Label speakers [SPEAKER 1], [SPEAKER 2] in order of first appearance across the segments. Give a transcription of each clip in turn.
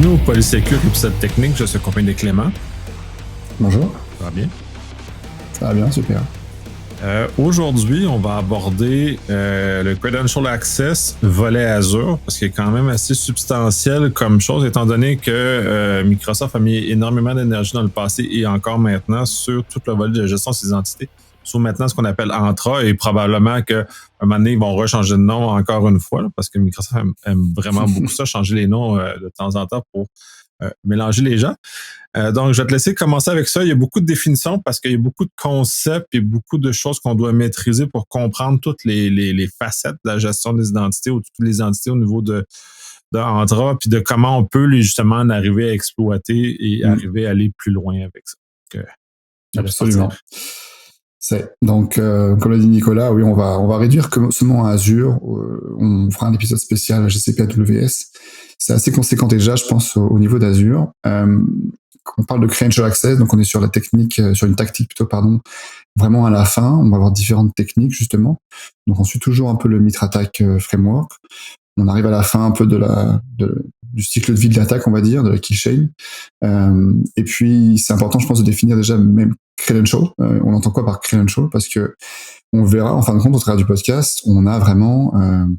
[SPEAKER 1] Bienvenue au Polysécure épisode technique. Je suis accompagné de Clément.
[SPEAKER 2] Bonjour.
[SPEAKER 1] Ça va bien?
[SPEAKER 2] Ça va bien, super.
[SPEAKER 1] Aujourd'hui, on va aborder le Credential Access volet Azure, parce qu'il est quand même assez substantiel comme chose, étant donné que Microsoft a mis énormément d'énergie dans le passé et encore maintenant sur tout le volet de gestion de ses entités, sur maintenant ce qu'on appelle Entra, et probablement qu'à un moment donné, ils vont rechanger de nom encore une fois, là, parce que Microsoft aime vraiment beaucoup ça, changer les noms de temps en temps pour mélanger les gens. Donc, je vais te laisser commencer avec ça. Il y a beaucoup de définitions parce qu'il y a beaucoup de concepts et beaucoup de choses qu'on doit maîtriser pour comprendre toutes les facettes de la gestion des identités ou toutes les entités au niveau de Entra, puis de comment on peut justement en arriver à exploiter et arriver à aller plus loin avec ça. Donc,
[SPEAKER 2] absolument. Donc, comme l'a dit Nicolas, oui, on va réduire seulement à Azure. On fera un épisode spécial GCP AWS. C'est assez conséquent déjà, je pense, au niveau d'Azure. On parle de Credential Access, donc on est sur la technique, sur une tactique plutôt, vraiment à la fin. On va avoir différentes techniques, justement. Donc, on suit toujours un peu le MitraTack framework. On arrive à la fin un peu du cycle de vie de l'attaque, on va dire, de la kill chain. Et puis, c'est important, je pense, de définir déjà même credential. On entend quoi par credential? Parce que on verra, en fin de compte, au travers du podcast, on a vraiment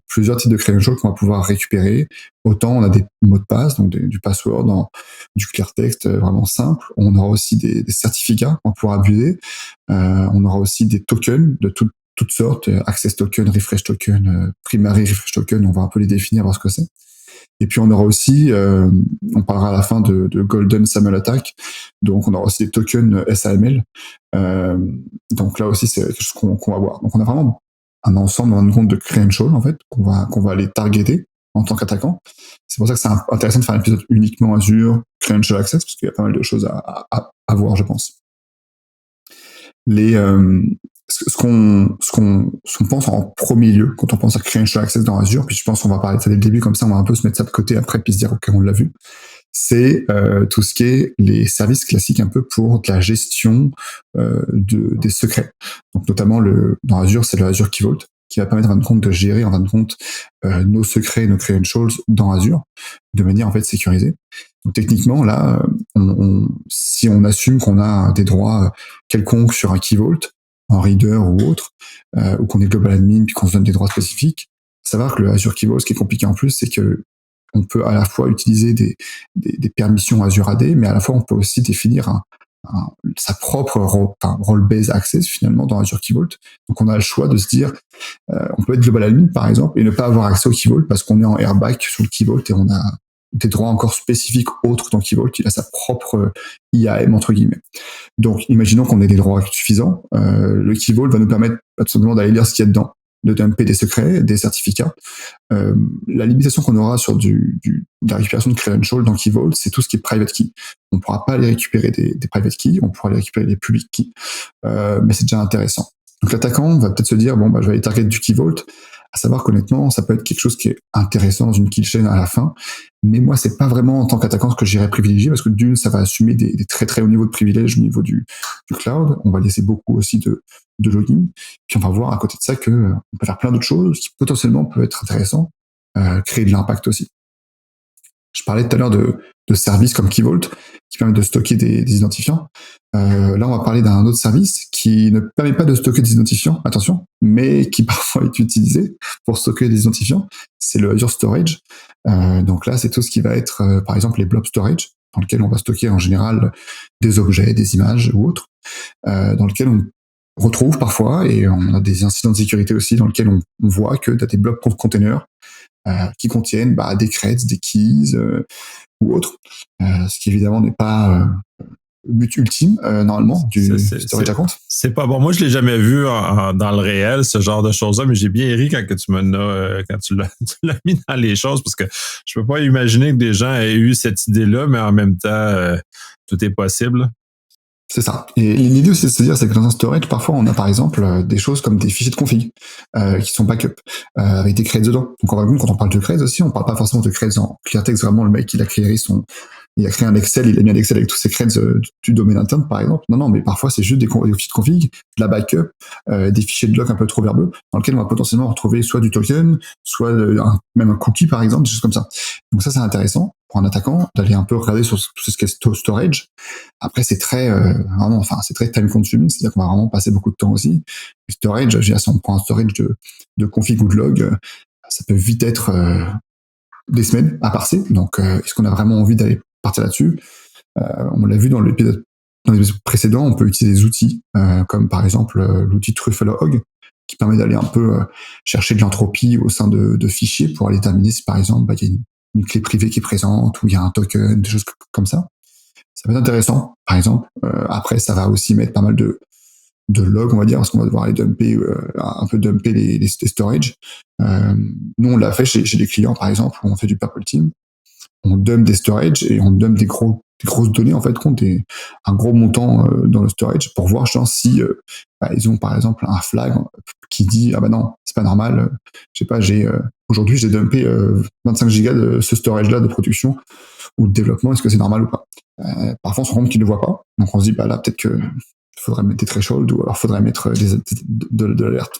[SPEAKER 2] plusieurs types de credentials qu'on va pouvoir récupérer. Autant on a des mots de passe, donc du password, du clear text vraiment simple. On aura aussi des certificats qu'on va pouvoir abuser. On aura aussi des tokens de toutes sortes, access token, refresh token, primary refresh token, on va un peu les définir, voir ce que c'est. Et puis on aura aussi, on parlera à la fin de Golden SAML Attack, donc on aura aussi des tokens SAML. Donc là aussi c'est quelque chose qu'on va voir. Donc on a vraiment un ensemble, un compte de credentials en fait qu'on va aller targeter en tant qu'attaquant. C'est pour ça que c'est intéressant de faire un épisode uniquement Azure, Credential Access, parce qu'il y a pas mal de choses à voir, je pense. Ce qu'on pense en premier lieu quand on pense à Credential Access dans Azure, puis je pense qu'on va parler de ça dès le début, comme ça on va un peu se mettre ça de côté après puis se dire ok, on l'a vu, c'est tout ce qui est les services classiques un peu pour de la gestion des secrets. Donc notamment dans Azure, c'est le Azure Key Vault qui va permettre en fin de compte de gérer en fin de compte nos secrets, nos credentials dans Azure de manière en fait sécurisée. Donc techniquement là, si on assume qu'on a des droits quelconques sur un Key Vault, en reader ou autre, ou qu'on est global admin puis qu'on se donne des droits spécifiques, savoir que le Azure Key Vault, ce qui est compliqué en plus, c'est que on peut à la fois utiliser des permissions Azure AD, mais à la fois on peut aussi définir sa propre role-based access finalement dans Azure Key Vault. Donc on a le choix de se dire, on peut être global admin par exemple et ne pas avoir accès au Key Vault parce qu'on est en airback sur le Key Vault et on a des droits encore spécifiques autres dans Key Vault. Il a sa propre IAM entre guillemets. Donc imaginons qu'on ait des droits suffisants. Le Key Vault va nous permettre tout simplement d'aller lire ce qu'il y a dedans, de dumper des secrets, des certificats. La limitation qu'on aura sur de la récupération de credentials dans Key Vault, c'est tout ce qui est private key. On ne pourra pas aller récupérer des private keys, on pourra aller récupérer des public keys, mais c'est déjà intéressant. Donc l'attaquant va peut-être se dire, bon, je vais aller target du Key Vault, à savoir qu'honnêtement, ça peut être quelque chose qui est intéressant dans une kill chain à la fin, mais moi, c'est pas vraiment en tant qu'attaquant ce que j'irais privilégier, parce que d'une, ça va assumer des très très hauts niveaux de privilèges au niveau du cloud, on va laisser beaucoup aussi de login, puis on va voir à côté de ça que on peut faire plein d'autres choses qui potentiellement peuvent être intéressants, créer de l'impact aussi. Je parlais tout à l'heure de services comme Key Vault qui permettent de stocker des identifiants. Là, on va parler d'un autre service qui ne permet pas de stocker des identifiants, attention, mais qui parfois est utilisé pour stocker des identifiants. C'est le Azure Storage. Donc là, c'est tout ce qui va être, par exemple, les blob storage, dans lequel on va stocker en général des objets, des images ou autres, dans lequel on retrouve parfois, et on a des incidents de sécurité aussi dans lesquels on voit que tu as des blob containers qui contiennent des creds, des keys ou autres, ce qui évidemment n'est pas le but ultime normalement du storage account.
[SPEAKER 1] C'est pas bon. Moi, je l'ai jamais vu dans le réel, ce genre de choses-là, mais j'ai bien ri quand tu l'as mis dans les choses, parce que je peux pas imaginer que des gens aient eu cette idée-là, mais en même temps, tout est possible.
[SPEAKER 2] C'est ça. Et l'idée aussi de se dire, c'est que dans un storage, parfois, on a par exemple des choses comme des fichiers de config qui sont backup avec des creds dedans. Donc en vrai, quand on parle de creds aussi, on parle pas forcément de creds en clear text, vraiment le mec il a créé son il a créé un Excel, il a mis un Excel avec tous ses creds du domaine interne, par exemple. Non, mais parfois, c'est juste des fichiers de config, de la backup, des fichiers de log un peu trop verbeux, dans lesquels on va potentiellement retrouver soit du token, soit même un cookie, par exemple, des choses comme ça. Donc ça, c'est intéressant pour un attaquant d'aller un peu regarder sur tout ce qui est storage. Après, c'est très, c'est très time consuming, c'est-à-dire qu'on va vraiment passer beaucoup de temps aussi. Le storage, si on prend un storage de config ou de log, ça peut vite être des semaines à parser. Donc, est-ce qu'on a vraiment envie d'aller partir là-dessus? On l'a vu dans l'épisode précédent, on peut utiliser des outils, comme par exemple l'outil Trufflehog, qui permet d'aller un peu chercher de l'entropie au sein de fichiers pour aller déterminer si par exemple il y a une clé privée qui est présente ou il y a un token, des choses comme ça. Ça peut être intéressant, par exemple. Après, ça va aussi mettre pas mal de logs, on va dire, parce qu'on va devoir aller dumper, un peu dumper les storage. Nous, on l'a fait chez des clients, par exemple, où on fait du purple team. On dump des storage et on dump des grosses données, en fait, un gros montant dans le storage pour voir, genre, si ils ont, par exemple, un flag qui dit, ah bah non, c'est pas normal, je sais pas, aujourd'hui, j'ai dumpé 25 gigas de ce storage-là de production ou de développement, est-ce que c'est normal ou pas? Parfois, on se rend compte qu'ils ne le voient pas, donc on se dit, bah là, peut-être que faudrait mettre des thresholds ou alors faudrait mettre de l'alerte.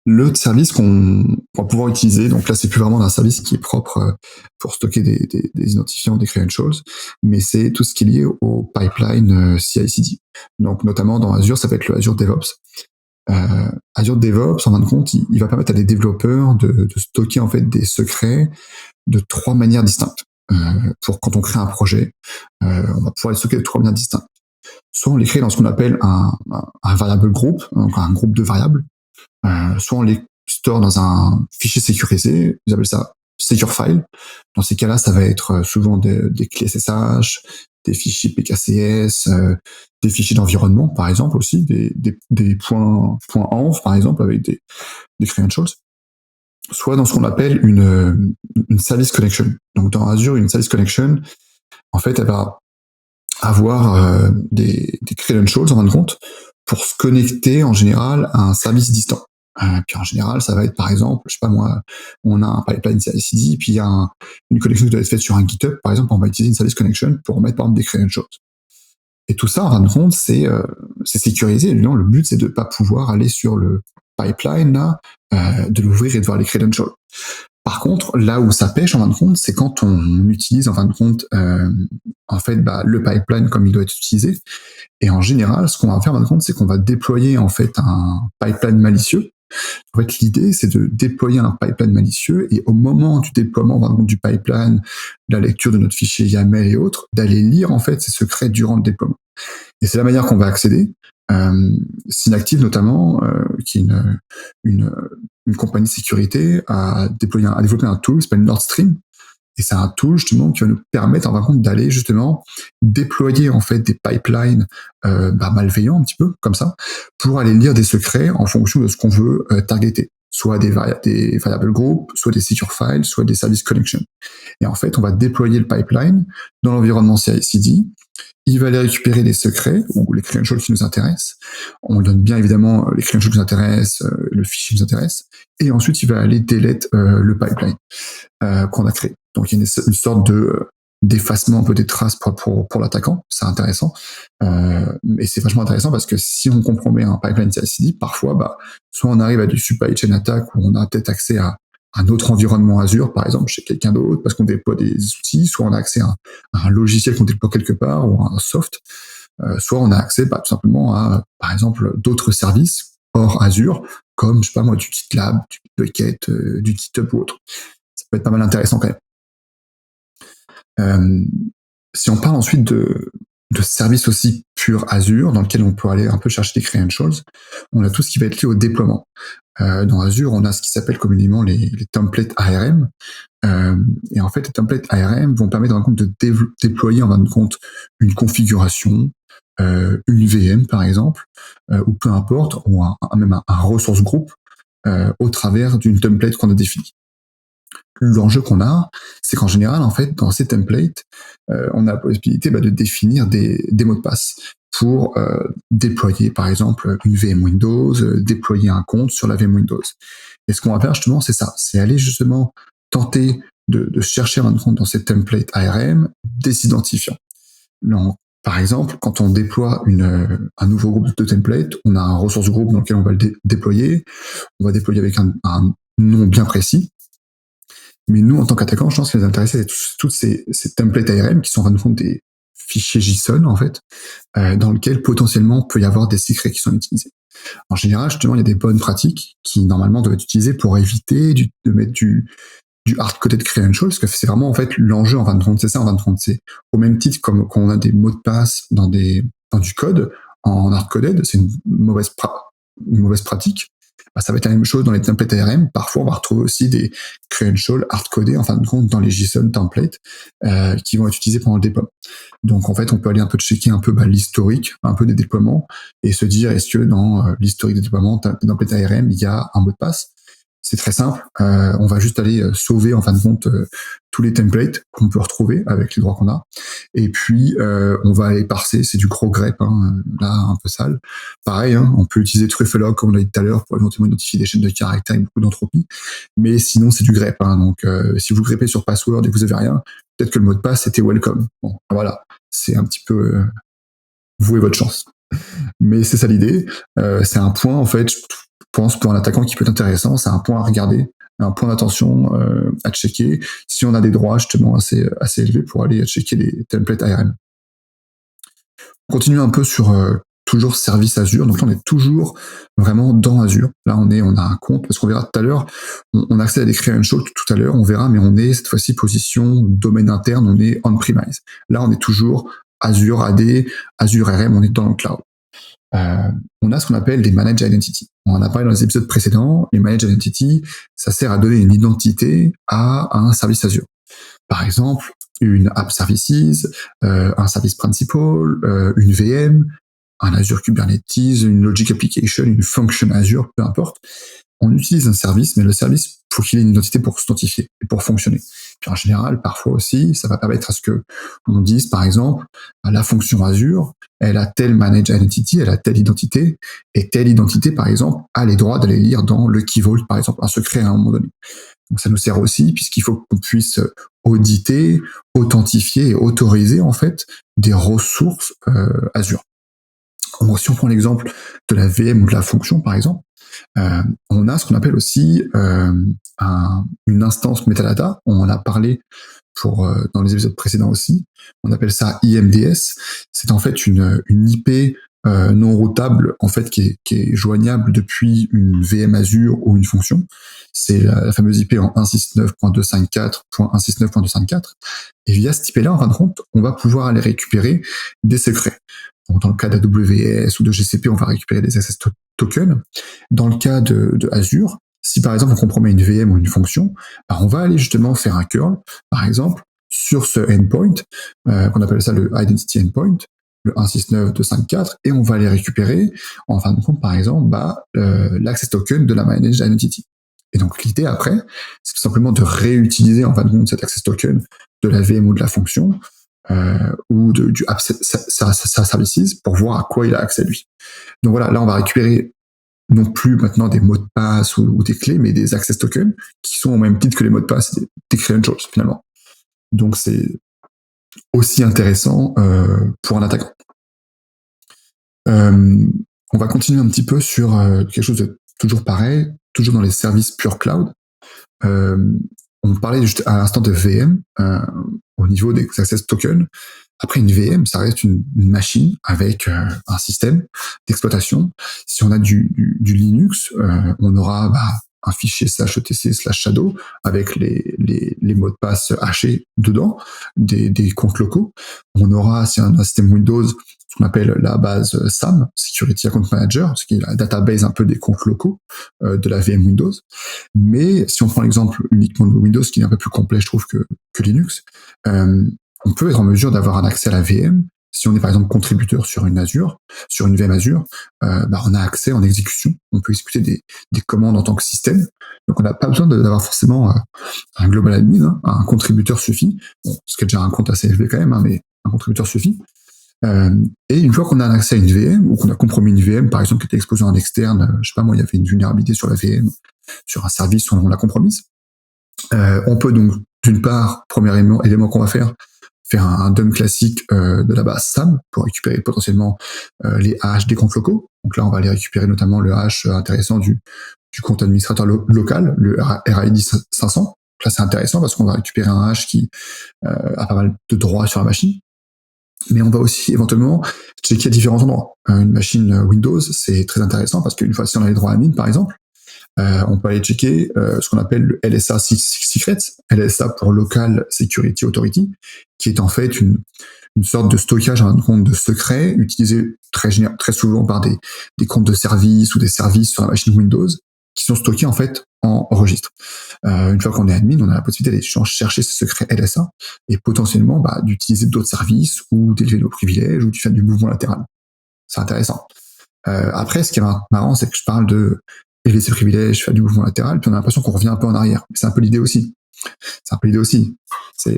[SPEAKER 2] Le service qu'on va pouvoir utiliser, donc là c'est plus vraiment un service qui est propre pour stocker des identifiants, des credentials, mais c'est tout ce qui est lié au pipeline CI/CD. Donc notamment dans Azure, ça va être le Azure DevOps. Azure DevOps, en fin de compte, il va permettre à des développeurs de stocker en fait des secrets de 3 manières distinctes. Pour quand on crée un projet, on va pouvoir les stocker de 3 manières distinctes. Soit on les crée dans ce qu'on appelle un variable group, donc un groupe de variables, soit on les store dans un fichier sécurisé, ils appellent ça secure file. Dans ces cas-là, ça va être souvent des clés SSH, des fichiers PKCS, des fichiers d'environnement, par exemple aussi, des points env, par exemple, avec des credentials. Soit dans ce qu'on appelle une service connection. Donc dans Azure, une service connection, en fait, elle va avoir des credentials en fin de compte pour se connecter en général à un service distant. Puis en général, ça va être par exemple, je sais pas moi, on a un pipeline CI/CD, puis il y a une connexion qui doit être faite sur un GitHub, par exemple, on va utiliser une service connection pour mettre par exemple des credentials. Et tout ça, en fin de compte, c'est sécurisé. Évidemment, le but, c'est de pas pouvoir aller sur le pipeline là, de l'ouvrir et de voir les credentials. Par contre, là où ça pêche, en fin de compte, c'est quand on utilise, en fin de compte, le pipeline comme il doit être utilisé. Et en général, ce qu'on va faire, en fin de compte, c'est qu'on va déployer, en fait, un pipeline malicieux. En fait, l'idée, c'est de déployer un pipeline malicieux et au moment du déploiement, en fin de compte, du pipeline, de la lecture de notre fichier YAML et autres, d'aller lire, en fait, ces secrets durant le déploiement. Et c'est la manière qu'on va accéder. Synactive, notamment, qui est une compagnie de sécurité, a développé un tool qui s'appelle Nordstream. Et c'est un tool, justement, qui va nous permettre, en fin de compte, d'aller, justement, déployer, en fait, des pipelines malveillants, un petit peu, comme ça, pour aller lire des secrets en fonction de ce qu'on veut targeter. Soit des variable group, soit des secure files, soit des service connection. Et en fait, on va déployer le pipeline dans l'environnement CI/CD. Il va aller récupérer les secrets ou les credentials qui nous intéressent. On donne bien évidemment les credentials qui nous intéressent, le fichier qui nous intéresse. Et ensuite, il va aller delete le pipeline qu'on a créé. Donc, il y a une sorte d'effacement un peu des traces pour l'attaquant. C'est intéressant. Mais c'est vachement intéressant parce que si on compromet un pipeline CI/CD, parfois, soit on arrive à du supply chain attack où on a peut-être accès à un autre environnement Azure, par exemple, chez quelqu'un d'autre, parce qu'on déploie des outils, soit on a accès à un logiciel qu'on déploie quelque part, ou à un soft, soit on a accès tout simplement à, par exemple, d'autres services hors Azure, comme, je sais pas moi, du GitLab, du Bitbucket, du GitHub ou autre. Ça peut être pas mal intéressant quand même. Si on parle ensuite de services aussi pur Azure, dans lequel on peut aller un peu chercher des credentials, on a tout ce qui va être lié au déploiement. Dans Azure, on a ce qui s'appelle communément les templates ARM. Et en fait, les templates ARM vont permettre, en fin de compte, de déployer, en fin de compte, une configuration, une VM, par exemple, ou peu importe, ou même un resource group, au travers d'une template qu'on a définie. L'enjeu qu'on a, c'est qu'en général, en fait, dans ces templates, on a la possibilité de définir des mots de passe pour déployer, par exemple, une VM Windows, déployer un compte sur la VM Windows. Et ce qu'on va faire, justement, c'est ça. C'est aller, justement, tenter de chercher maintenant dans ces templates ARM des identifiants. Donc, par exemple, quand on déploie un nouveau groupe de templates, on a un ressource groupe dans lequel on va le déployer. On va déployer avec un nom bien précis. Mais nous, en tant qu'attaquants, je pense que ce qui nous intéresse, c'est toutes ces templates ARM qui sont en fin de compte des fichiers JSON, en fait, dans lesquels potentiellement peut y avoir des secrets qui sont utilisés. En général, justement, il y a des bonnes pratiques qui, normalement, doivent être utilisées pour éviter de mettre du hard-coded credential, parce que c'est vraiment, en fait, l'enjeu, en fin de compte, c'est ça, en fin de compte, c'est au même titre comme quand on a des mots de passe dans du code, en hard-coded, c'est une mauvaise pratique. Bah, ça va être la même chose dans les templates ARM. Parfois, on va retrouver aussi des credentials hard-codés, en fin de compte, dans les JSON templates, qui vont être utilisés pendant le déploiement. Donc, en fait, on peut aller un peu checker un peu l'historique, un peu des déploiements, et se dire, est-ce que dans l'historique des déploiements, des templates ARM, il y a un mot de passe? C'est très simple. On va juste aller sauver, en fin de compte, tous les templates qu'on peut retrouver avec les droits qu'on a. Et puis, on va aller parser. C'est du gros grep, là, un peu sale. Pareil, on peut utiliser Trufelog, comme on l'a dit tout à l'heure, pour éventuellement identifier des chaînes de caractères avec beaucoup d'entropie. Mais sinon, c'est du grep. Donc, si vous grepez sur password et que vous avez rien, peut-être que le mot de passe, c'était welcome. Bon, voilà. C'est un petit peu vous et votre chance. Mais c'est ça l'idée. C'est un point, en fait, je pense, pour un attaquant qui peut être intéressant. C'est un point à regarder, un point d'attention à checker si on a des droits justement assez élevés pour aller checker les templates ARM. On continue un peu sur toujours service Azure. Donc là, on est toujours vraiment dans Azure. Là, on a un compte, parce qu'on verra tout à l'heure, on accède à des credentials tout à l'heure, on verra, mais on est cette fois-ci position domaine interne, on est on-premise. Là, on est toujours Azure AD, Azure RM, on est dans le cloud. On a ce qu'on appelle des Managed Identity. On en a parlé dans les épisodes précédents. Les Managed Identity, ça sert à donner une identité à un service Azure. Par exemple, une App Services, un Service Principal, une VM, un Azure Kubernetes, une Logic Application, une Function Azure, peu importe. On utilise un service, mais le service, faut qu'il ait une identité pour s'identifier et pour fonctionner. Puis en général, parfois aussi, ça va permettre à ce que on dise, par exemple, la fonction Azure, elle a telle managed identity, elle a telle identité, et telle identité, par exemple, a les droits d'aller lire dans le key vault, par exemple, un secret à un moment donné. Donc ça nous sert aussi, puisqu'il faut qu'on puisse auditer, authentifier et autoriser, en fait, des ressources Azure. Si on prend l'exemple de la VM ou de la fonction, par exemple, on a ce qu'on appelle aussi une instance metadata. On en a parlé dans les épisodes précédents aussi. On appelle ça IMDS. C'est en fait une IP non routable, en fait, qui est joignable depuis une VM Azure ou une fonction. C'est la fameuse IP en 169.254.169.254. Et via cette IP-là, en fin de compte, on va pouvoir aller récupérer des secrets. Donc, dans le cas d'AWS ou de GCP, on va récupérer des access tokens. Dans le cas de Azure, si par exemple on compromet une VM ou une fonction, on va aller justement faire un curl, par exemple, sur ce endpoint, qu'on appelle ça le identity endpoint, le 169.254, et on va aller récupérer, en fin de compte, par exemple, l'access token de la managed identity. Et donc l'idée après, c'est tout simplement de réutiliser en fin de compte cet access token de la VM ou de la fonction, ou du app services pour voir à quoi il a accès lui. Donc voilà, là on va récupérer non plus maintenant des mots de passe ou des clés, mais des access tokens qui sont au même titre que les mots de passe, des credentials finalement. Donc c'est aussi intéressant pour un attaquant. On va continuer un petit peu sur quelque chose de toujours pareil, toujours dans les services pure cloud. On parlait juste à l'instant de VM au niveau des access tokens. Après, une VM, ça reste une machine avec un système d'exploitation. Si on a du Linux, on aura un fichier /etc/shadow avec les mots de passe hachés dedans, des comptes locaux. On aura, si on a un système Windows, ce qu'on appelle la base SAM, Security Account Manager, ce qui est la database un peu des comptes locaux de la VM Windows. Mais si on prend l'exemple uniquement de Windows, qui est un peu plus complet, je trouve, que Linux, on peut être en mesure d'avoir un accès à la VM. Si on est par exemple contributeur sur une VM Azure, on a accès en exécution. On peut exécuter des commandes en tant que système. Donc on n'a pas besoin d'avoir forcément un global admin, un contributeur suffit. Bon, ce qui est déjà un compte assez élevé quand même, mais un contributeur suffit. Et une fois qu'on a un accès à une VM, ou qu'on a compromis une VM, par exemple, qui était exposée en externe, je sais pas moi, il y avait une vulnérabilité sur la VM, sur un service, on l'a compromise, on peut donc d'une part, premier élément qu'on va faire un dump classique de la base SAM pour récupérer potentiellement les hash des comptes locaux. Donc là, on va aller récupérer notamment le hash intéressant du compte administrateur local, le RID 500. Donc là, c'est intéressant parce qu'on va récupérer un hash qui a pas mal de droits sur la machine. Mais on va aussi éventuellement checker à différents endroits. Une machine Windows, c'est très intéressant parce qu'une fois si on a les droits à mine, par exemple, on peut aller checker ce qu'on appelle le LSA Secret, LSA pour Local Security Authority, qui est en fait une sorte de stockage à un compte de secret utilisé très souvent par des comptes de services ou des services sur la machine Windows qui sont stockés en fait en registre. Une fois qu'on est admin, on a la possibilité d'aller chercher ces secrets LSA et potentiellement d'utiliser d'autres services ou d'élever nos privilèges ou de faire du mouvement latéral. C'est intéressant. Après, ce qui est marrant, c'est que je parle de élever ses privilèges, faire du mouvement latéral, puis on a l'impression qu'on revient un peu en arrière. C'est un peu l'idée aussi.
[SPEAKER 1] C'est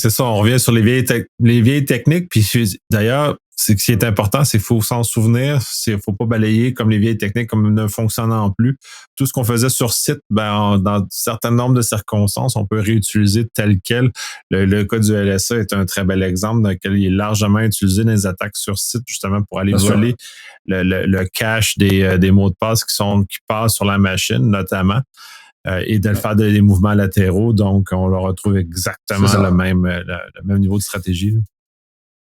[SPEAKER 1] ça. On revient sur les vieilles techniques. Puis d'ailleurs, c'est que ce qui est important, c'est qu'il faut s'en souvenir. Il faut pas balayer comme les vieilles techniques comme ne fonctionnant plus. Tout ce qu'on faisait sur site, dans un certain nombre de circonstances, on peut réutiliser tel quel. Le cas du LSA est un très bel exemple dans lequel il est largement utilisé dans les attaques sur site, justement pour aller voler le cache des mots de passe qui passent sur la machine, notamment. Et de le faire des mouvements latéraux. Donc, on leur retrouve exactement le même niveau de stratégie. Là.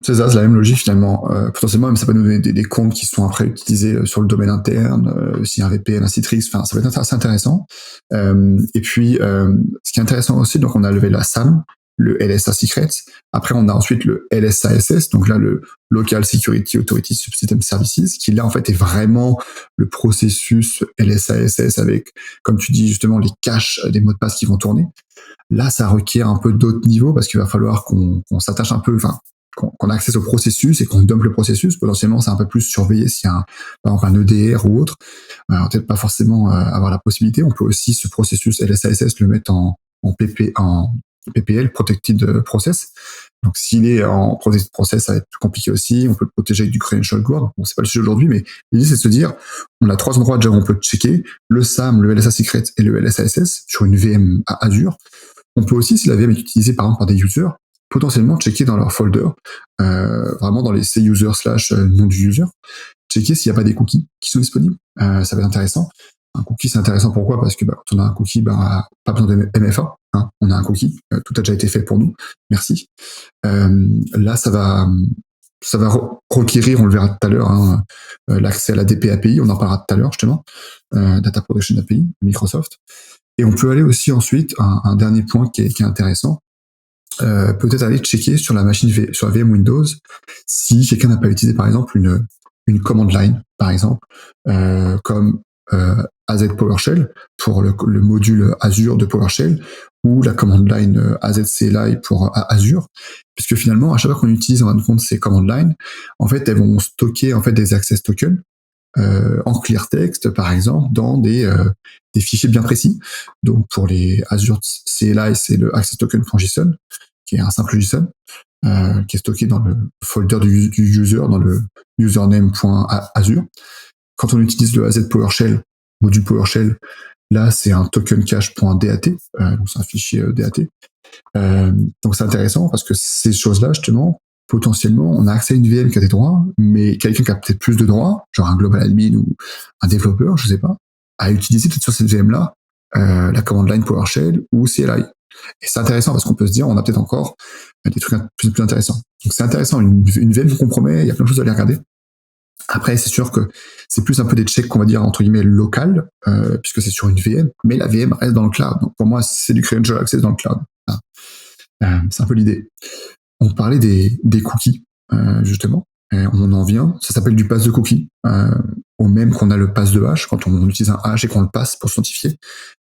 [SPEAKER 2] C'est ça, c'est la même logique finalement. Potentiellement, même ça peut nous donner des comptes qui sont après utilisés sur le domaine interne, s'il y a un VPN, un Citrix, ça peut être assez intéressant. Et puis, ce qui est intéressant aussi, donc on a levé la SAM, le LSA Secret. Après, on a ensuite le LSASS, donc là, le Local Security Authority Subsystem Services, qui là, en fait, est vraiment le processus LSASS avec, comme tu dis, justement, les caches des mots de passe qui vont tourner. Là, ça requiert un peu d'autres niveaux parce qu'il va falloir qu'on s'attache un peu, qu'on a accès au processus et qu'on dump le processus. Potentiellement, c'est un peu plus surveillé s'il y a par exemple un EDR ou autre. Peut-être pas forcément avoir la possibilité. On peut aussi, ce processus LSASS, le mettre en PPL, Protected Process. Donc, s'il est en Protected Process, ça va être plus compliqué aussi. On peut le protéger avec du Credential Guard. Bon, c'est pas le sujet aujourd'hui, mais l'idée, c'est de se dire, on a 3 endroits déjà où on peut checker le SAM, le LSA Secret et le LSASS sur une VM à Azure. On peut aussi, si la VM est utilisée par exemple par des users, potentiellement checker dans leur folder, vraiment dans les C-user / nom du user, checker s'il n'y a pas des cookies qui sont disponibles. Ça va être intéressant. Un cookie, c'est intéressant. Pourquoi ? Parce que quand on a un cookie, pas besoin de MFA. On a un cookie. Tout a déjà été fait pour nous. Merci. Là, ça va requérir, on le verra tout à l'heure, l'accès à la DP API. On en parlera tout à l'heure, justement. Data Protection API, Microsoft. Et on peut aller aussi ensuite, un dernier point qui est intéressant, peut-être aller checker sur la machine, sur la VM Windows, si quelqu'un n'a pas utilisé, par exemple, une command line, par exemple, comme AZ PowerShell pour le module Azure de PowerShell ou la command line AZCLI pour Azure, puisque finalement, à chaque fois qu'on utilise en fin de compte ces command lines, en fait, elles vont stocker en fait des access tokens en clear text, par exemple, dans des fichiers bien précis. Donc, pour les Azure CLI, c'est le access token.json, qui est un simple JSON, qui est stocké dans le folder du user, dans le username.azure. Quand on utilise le AZ PowerShell, module PowerShell, là, c'est un token cache.dat, donc c'est un fichier DAT. Donc, c'est intéressant parce que ces choses-là, justement, potentiellement, on a accès à une VM qui a des droits, mais quelqu'un qui a peut-être plus de droits, genre un global admin ou un développeur, je sais pas, a utilisé peut-être sur cette VM-là la command line PowerShell ou CLI. Et c'est intéressant parce qu'on peut se dire, on a peut-être encore des trucs plus intéressants. Donc c'est intéressant, une VM qu'on compromet, il y a plein de choses à aller regarder. Après, c'est sûr que c'est plus un peu des checks qu'on va dire entre guillemets local, puisque c'est sur une VM, mais la VM reste dans le cloud. Donc pour moi, c'est du credential access dans le cloud. C'est un peu l'idée. On parlait des cookies, justement. On en vient. Ça s'appelle du pass de cookie. Au même qu'on a le pass de hash. Quand on utilise un hash et qu'on le passe pour s'authentifier,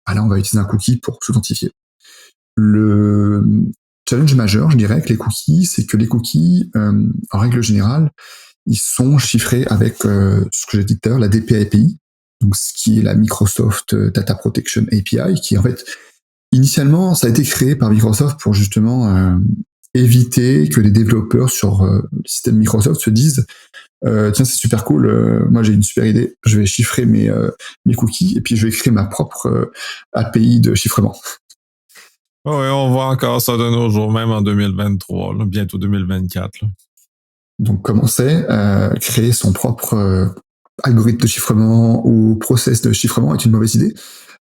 [SPEAKER 2] là, on va utiliser un cookie pour s'authentifier. Le challenge majeur, je dirais, avec les cookies, c'est que les cookies, en règle générale, ils sont chiffrés avec ce que j'ai dit tout à l'heure, la DP API, donc ce qui est la Microsoft Data Protection API, qui en fait, initialement, ça a été créé par Microsoft pour justement éviter que les développeurs sur le système Microsoft se disent tiens, c'est super cool, moi j'ai une super idée, je vais chiffrer mes cookies et puis je vais créer ma propre API de chiffrement.
[SPEAKER 1] Oui, on voit encore ça de nos jours, même en 2023, là, bientôt 2024. Là.
[SPEAKER 2] Donc, comment c'est créer son propre algorithme de chiffrement ou process de chiffrement est une mauvaise idée.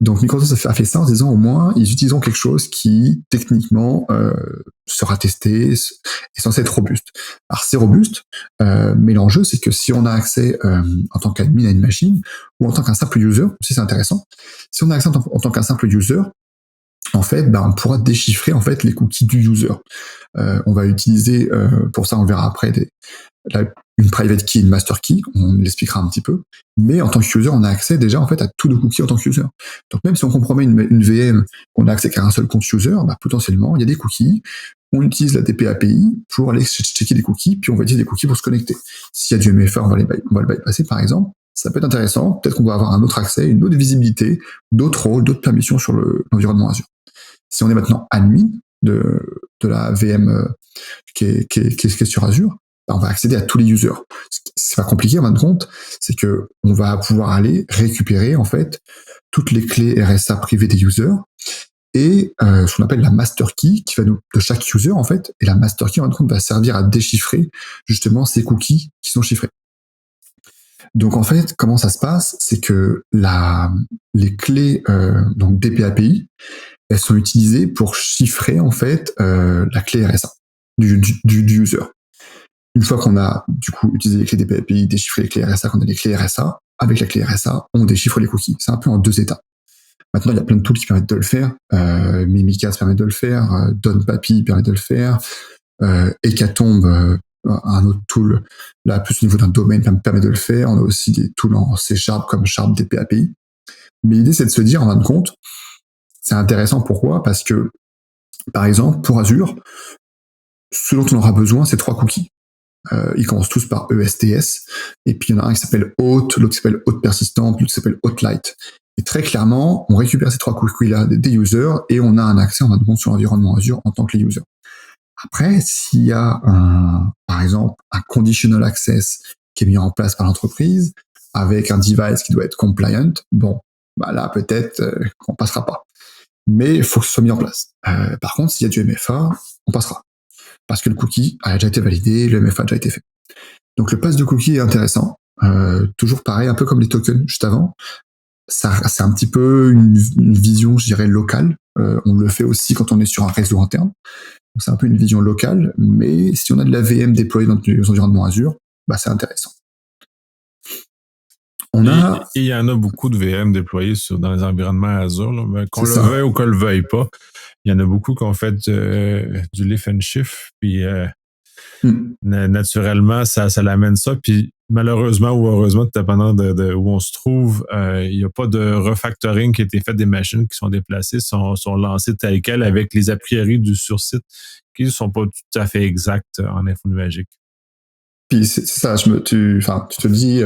[SPEAKER 2] Donc Microsoft a fait ça en disant au moins ils utiliseront quelque chose qui techniquement sera testé, est censé être robuste. Alors c'est robuste, mais l'enjeu c'est que si on a accès en tant qu'admin à une machine ou en tant qu'un simple user, si c'est intéressant, si on a accès en tant qu'un simple user, en fait, on pourra déchiffrer en fait les cookies du user. On va utiliser pour ça, on verra après une private key, une master key, on l'expliquera un petit peu. Mais en tant que user, on a accès déjà en fait à tous nos cookies en tant que user. Donc même si on compromet une VM, qu'on a accès qu'à un seul compte user, potentiellement il y a des cookies. On utilise la DP API pour aller checker des cookies, puis on va utiliser des cookies pour se connecter. S'il y a du MFA, on va le bypasser par exemple. Ça peut être intéressant. Peut-être qu'on va avoir un autre accès, une autre visibilité, d'autres rôles, d'autres permissions sur l'environnement Azure. Si on est maintenant admin de la VM qui est sur Azure, on va accéder à tous les users. C'est pas compliqué en fin de compte, c'est que on va pouvoir aller récupérer en fait toutes les clés RSA privées des users et ce qu'on appelle la master key qui va de chaque user en fait, et la master key en fin de compte va servir à déchiffrer justement ces cookies qui sont chiffrés. Donc en fait, comment ça se passe, c'est que les clés donc DPAPI, elles sont utilisées pour chiffrer en fait la clé RSA du user. Une fois qu'on a du coup utilisé les clés DPAPI, déchiffré les clés RSA, qu'on a les clés RSA, avec la clé RSA, on déchiffre les cookies. C'est un peu en deux étapes. Maintenant, il y a plein de tools qui permettent de le faire. Mimikatz permet de le faire, DonPapi permet de le faire, Hécatombe, un autre tool, là, plus au niveau d'un domaine, permet de le faire. On a aussi des tools en C# comme Sharp DPAPI. Mais l'idée, c'est de se dire, en fin de compte, c'est intéressant. Pourquoi ? Parce que, par exemple, pour Azure, ce dont on aura besoin, c'est 3 cookies. Ils commencent tous par ESTS, et puis il y en a un qui s'appelle Auth, l'autre qui s'appelle Auth persistant, l'autre qui s'appelle Auth light. Et très clairement, on récupère ces 3 cookies-là des users, et on a un accès en fin de compte sur l'environnement Azure en tant que les users. Après, s'il y a par exemple un conditional access qui est mis en place par l'entreprise, avec un device qui doit être compliant, là peut-être qu'on passera pas. Mais il faut que ce soit mis en place. Par contre, s'il y a du MFA, on passera. Parce que le cookie a déjà été validé, le MFA a déjà été fait. Donc le pass de cookie est intéressant. Toujours pareil, un peu comme les tokens juste avant. Ça, c'est un petit peu une vision, je dirais, locale. On le fait aussi quand on est sur un réseau interne. Donc c'est un peu une vision locale, mais si on a de la VM déployée dans les environnements Azure, c'est intéressant.
[SPEAKER 1] Il y en a beaucoup de VM déployés dans les environnements Azure, là, mais qu'on le veuille ou qu'on le veuille pas. Il y en a beaucoup qui ont fait du lift and shift, puis naturellement, ça l'amène ça. Puis malheureusement ou heureusement, dépendant de où on se trouve, il n'y a pas de refactoring qui a été fait des machines qui sont déplacées, sont lancées telles quelles avec les a priori du sur-site qui ne sont pas tout à fait exacts en info nuagique.
[SPEAKER 2] Puis c'est ça, tu te dis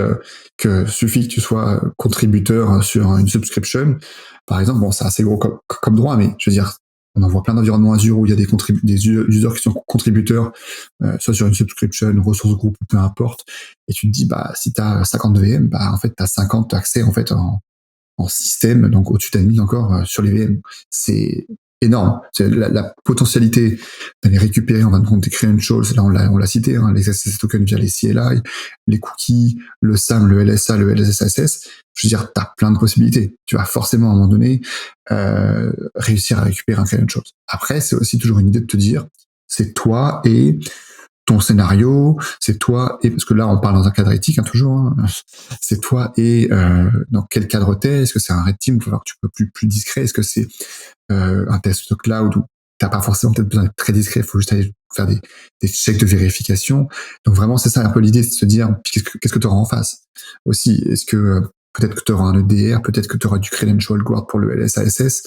[SPEAKER 2] que suffit que tu sois contributeur sur une subscription. Par exemple, c'est assez gros comme droit, mais je veux dire, on en voit plein d'environnements Azure où il y a des users qui sont contributeurs, soit sur une subscription, une ressource groupe, peu importe. Et tu te dis, si tu as 50 VM, en fait, tu as 50 accès en fait en système, donc au-dessus d'admin encore sur les VM. C'est énorme. C'est la potentialité d'aller récupérer en fin de compte des credentials, là on l'a cité, les SSS tokens via les CLI, les cookies, le SAM, le LSA, le LSSS. Je veux dire, t'as plein de possibilités. Tu vas forcément à un moment donné réussir à récupérer un credential. Après, c'est aussi toujours une idée de te dire, c'est toi et ton scénario, c'est toi et parce que là on parle dans un cadre éthique toujours. C'est toi et dans quel cadre t'es. Est-ce que c'est un red team, il faut voir que tu peux plus discret. Est-ce que c'est un test de cloud où t'as pas forcément peut-être besoin d'être très discret, il faut juste aller faire des checks de vérification. Donc vraiment c'est ça un peu l'idée, c'est de se dire qu'est-ce que tu auras en face. Aussi, est-ce que peut-être que tu auras un EDR, peut-être que tu auras du credential guard pour le LSASS,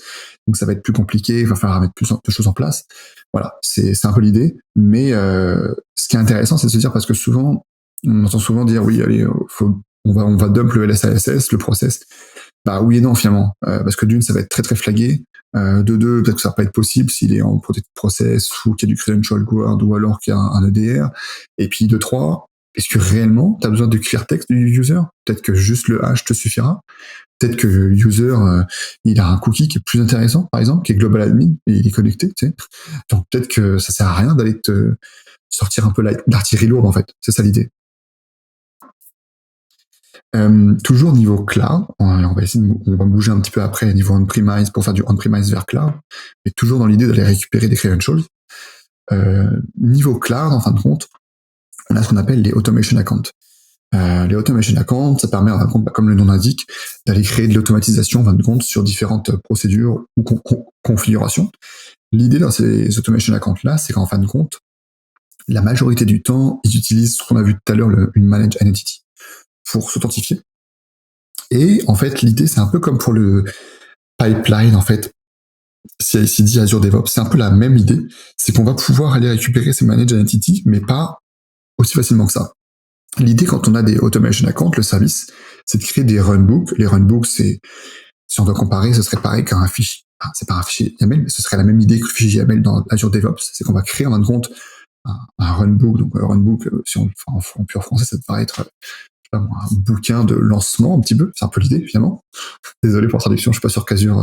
[SPEAKER 2] donc ça va être plus compliqué, il va falloir mettre plus de choses en place. Voilà, c'est un peu l'idée. Mais ce qui est intéressant, c'est de se dire, parce que souvent, on entend souvent dire, oui, allez, on va dump le LSASS, le process. Oui et non, finalement. Parce que d'une, ça va être très très flagué. De deux, peut-être que ça va pas être possible s'il est en protected process ou qu'il y a du credential guard ou alors qu'il y a un EDR. Et puis de trois, est-ce que réellement tu as besoin de clear text du user? Peut-être que juste le hash te suffira. Peut-être que le user, il a un cookie qui est plus intéressant, par exemple, qui est global admin et il est connecté, tu sais. Donc peut-être que ça sert à rien d'aller te sortir un peu l'artillerie lourde, en fait. C'est ça l'idée. Toujours niveau cloud, on va essayer on va bouger un petit peu après niveau on-premise pour faire du on-premise vers cloud, mais toujours dans l'idée d'aller récupérer des credentials. Niveau cloud, en fin de compte, on a ce qu'on appelle les automation accounts. Les automation accounts, ça permet, en fin de compte, comme le nom l'indique, d'aller créer de l'automatisation, en fin de compte, sur différentes procédures ou configurations. L'idée dans ces automation accounts-là, c'est qu'en fin de compte, la majorité du temps, ils utilisent ce qu'on a vu tout à l'heure, une managed entity, pour s'authentifier. Et en fait, l'idée, c'est un peu comme pour le pipeline, en fait, CI/CD, Azure DevOps, c'est un peu la même idée, c'est qu'on va pouvoir aller récupérer ces managed entities, mais pas aussi facilement que ça. L'idée, quand on a des automation accounts, le service, c'est de créer des runbooks. Les runbooks, c'est, si on doit comparer, ce serait pareil qu'un fichier. Enfin, c'est pas un fichier YAML, mais ce serait la même idée que le fichier YAML dans Azure DevOps. C'est qu'on va créer en fin de compte un runbook. Donc, un runbook, si on en pur français, ça devrait être, je sais pas moi, un bouquin de lancement, un petit peu. C'est un peu l'idée, finalement. Désolé pour la traduction, je suis pas sûr qu'Azure,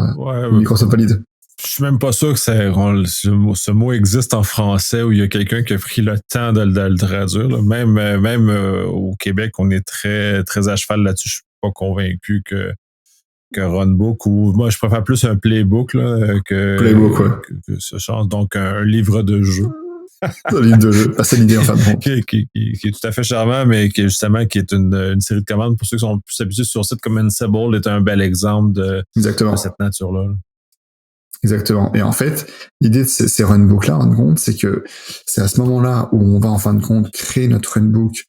[SPEAKER 2] Microsoft valide.
[SPEAKER 1] Je suis même pas sûr que ce mot existe en français où il y a quelqu'un qui a pris le temps de le traduire. Là. Même au Québec, on est très, très à cheval là-dessus. Je suis pas convaincu que runbook, ou moi je préfère plus un playbook là,
[SPEAKER 2] Playbook, ouais.
[SPEAKER 1] que ce genre. Donc un livre de jeu.
[SPEAKER 2] Un livre de jeu, c'est l'idée en fin de compte.
[SPEAKER 1] qui est tout à fait charmant, mais qui est une série de commandes. Pour ceux qui sont plus habitués sur site comme Ansible est un bel exemple de cette nature-là.
[SPEAKER 2] Exactement. Et en fait, l'idée de ces runbooks-là, en fin de compte, c'est que c'est à ce moment-là où on va en fin de compte créer notre runbook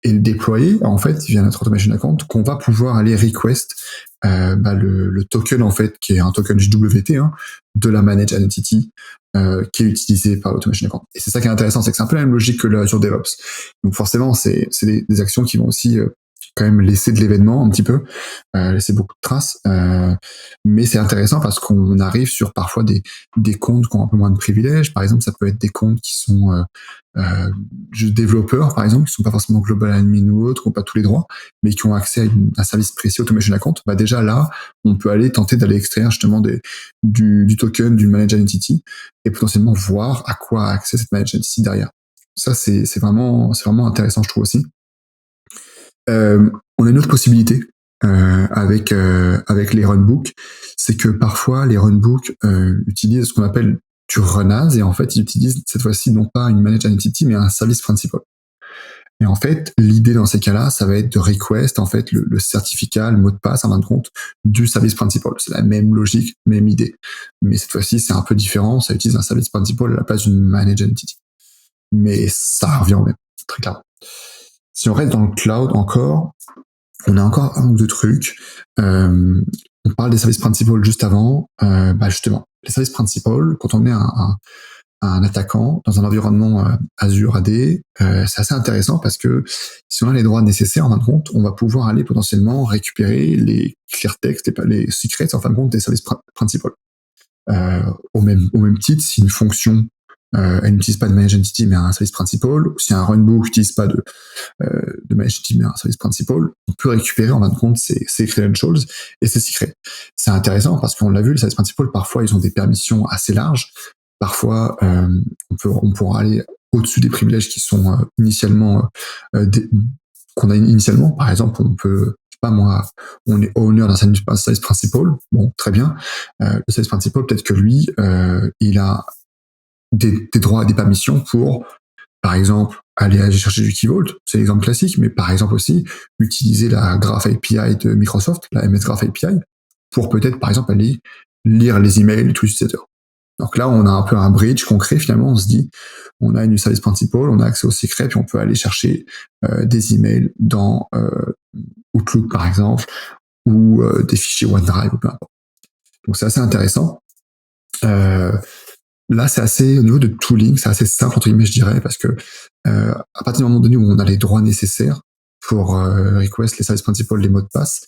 [SPEAKER 2] et le déployer, en fait, via notre automation account, qu'on va pouvoir aller request le token, en fait, qui est un token JWT, de la managed entity qui est utilisé par l'automation account. Et c'est ça qui est intéressant, c'est que c'est un peu la même logique que l'Azure DevOps. Donc forcément, c'est des actions qui vont aussi quand même laisser de l'événement un petit peu, laisser beaucoup de traces, mais c'est intéressant parce qu'on arrive sur parfois des comptes qui ont un peu moins de privilèges. Par exemple, ça peut être des comptes qui sont juste développeurs, par exemple, qui sont pas forcément global admin ou autres, qui n'ont pas tous les droits, mais qui ont accès à un service précis automation account. Bah déjà là, on peut aller tenter d'aller extraire justement du token d'une managed entity et potentiellement voir à quoi a accès cette managed entity derrière. Ça, c'est vraiment intéressant, je trouve aussi. On a une autre possibilité avec les runbooks, c'est que parfois les runbooks utilisent ce qu'on appelle du runAs, et en fait ils utilisent cette fois-ci non pas une managed entity mais un service principal. Et en fait l'idée dans ces cas-là, ça va être de request en fait le certificat, le mot de passe en fin de compte du service principal. C'est la même logique, même idée, mais cette fois-ci c'est un peu différent. Ça utilise un service principal à la place d'une managed entity, mais ça revient au même, très clair. Si on reste dans le cloud encore, on a encore un ou deux trucs. On parle des services principaux juste avant. Justement, les services principaux, quand on est un attaquant dans un environnement Azure AD, c'est assez intéressant parce que si on a les droits nécessaires, en fin de compte, on va pouvoir aller potentiellement récupérer les clear text, les secrets, en fin de compte, des services principaux. Au même titre, si une fonction elle n'utilise pas de managed entity mais un service principal, ou si un runbook n'utilise pas de managed entity mais un service principal, on peut récupérer en fin de compte ces credentials et ces secrets. C'est intéressant parce qu'on l'a vu, les services principaux, parfois ils ont des permissions assez larges, parfois on pourra aller au-dessus des privilèges qui sont initialement qu'on a initialement. Par exemple, on peut, je sais pas moi, on est owner d'un service principal, bon, très bien. Le service principal, peut-être que lui, il a des droits et des permissions pour, par exemple, aller chercher du Key Vault, c'est l'exemple classique, mais par exemple aussi utiliser la Graph API de Microsoft, la MS Graph API, pour peut-être, par exemple, aller lire les emails de tous les utilisateurs. Donc là, on a un peu un bridge concret, finalement, on se dit, on a une service principal, on a accès aux secrets, puis on peut aller chercher des emails dans Outlook, par exemple, ou des fichiers OneDrive, ou peu importe. Donc c'est assez intéressant. Là, c'est assez, au niveau de tooling, c'est assez simple, entre guillemets, je dirais, parce que à partir du moment donné où on a les droits nécessaires pour request les services principaux, les mots de passe,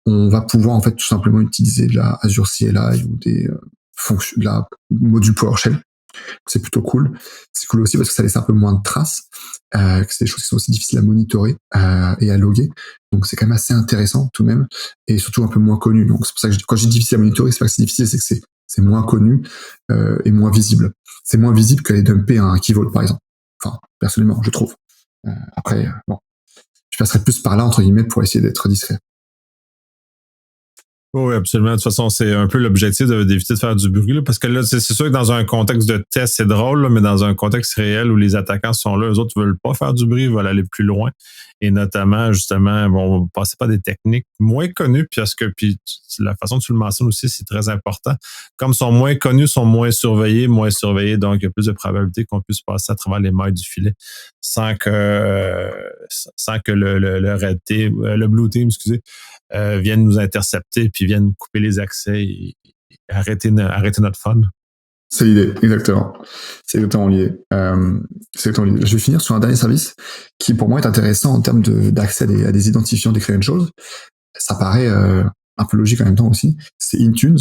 [SPEAKER 2] on va pouvoir en fait tout simplement utiliser de la Azure CLI ou des fonctions, de la module PowerShell, C'est plutôt cool. C'est cool aussi parce que ça laisse un peu moins de traces, que c'est des choses qui sont aussi difficiles à monitorer et à loguer. Donc c'est quand même assez intéressant tout de même, et surtout un peu moins connu. Donc c'est pour ça que quand je dis difficile à monitorer, c'est pas que c'est difficile, c'est que c'est moins connu et moins visible. C'est moins visible que les dumper un key vault, par exemple. Enfin, personnellement, je trouve. Après, bon, je passerai plus par là, entre guillemets, pour essayer d'être discret.
[SPEAKER 1] Oui, absolument. De toute façon, c'est un peu l'objectif d'éviter de faire du bruit, là, parce que là, c'est sûr que dans un contexte de test, c'est drôle, là, mais dans un contexte réel où les attaquants sont là, eux autres ne veulent pas faire du bruit, ils veulent aller plus loin. Et notamment, justement, bon, passer par des techniques moins connues, puis la façon dont tu le mentionnes aussi, c'est très important. Comme sont moins connus, sont moins surveillés, donc il y a plus de probabilité qu'on puisse passer à travers les mailles du filet sans que le red team, le blue team, excusez, viennent nous intercepter puis viennent nous couper les accès et arrêter notre fun.
[SPEAKER 2] C'est l'idée, exactement. C'est exactement lié. Je vais finir sur un dernier service qui, pour moi, est intéressant en termes d'accès à des identifiants des credentials. Ça paraît un peu logique en même temps aussi. C'est Intune.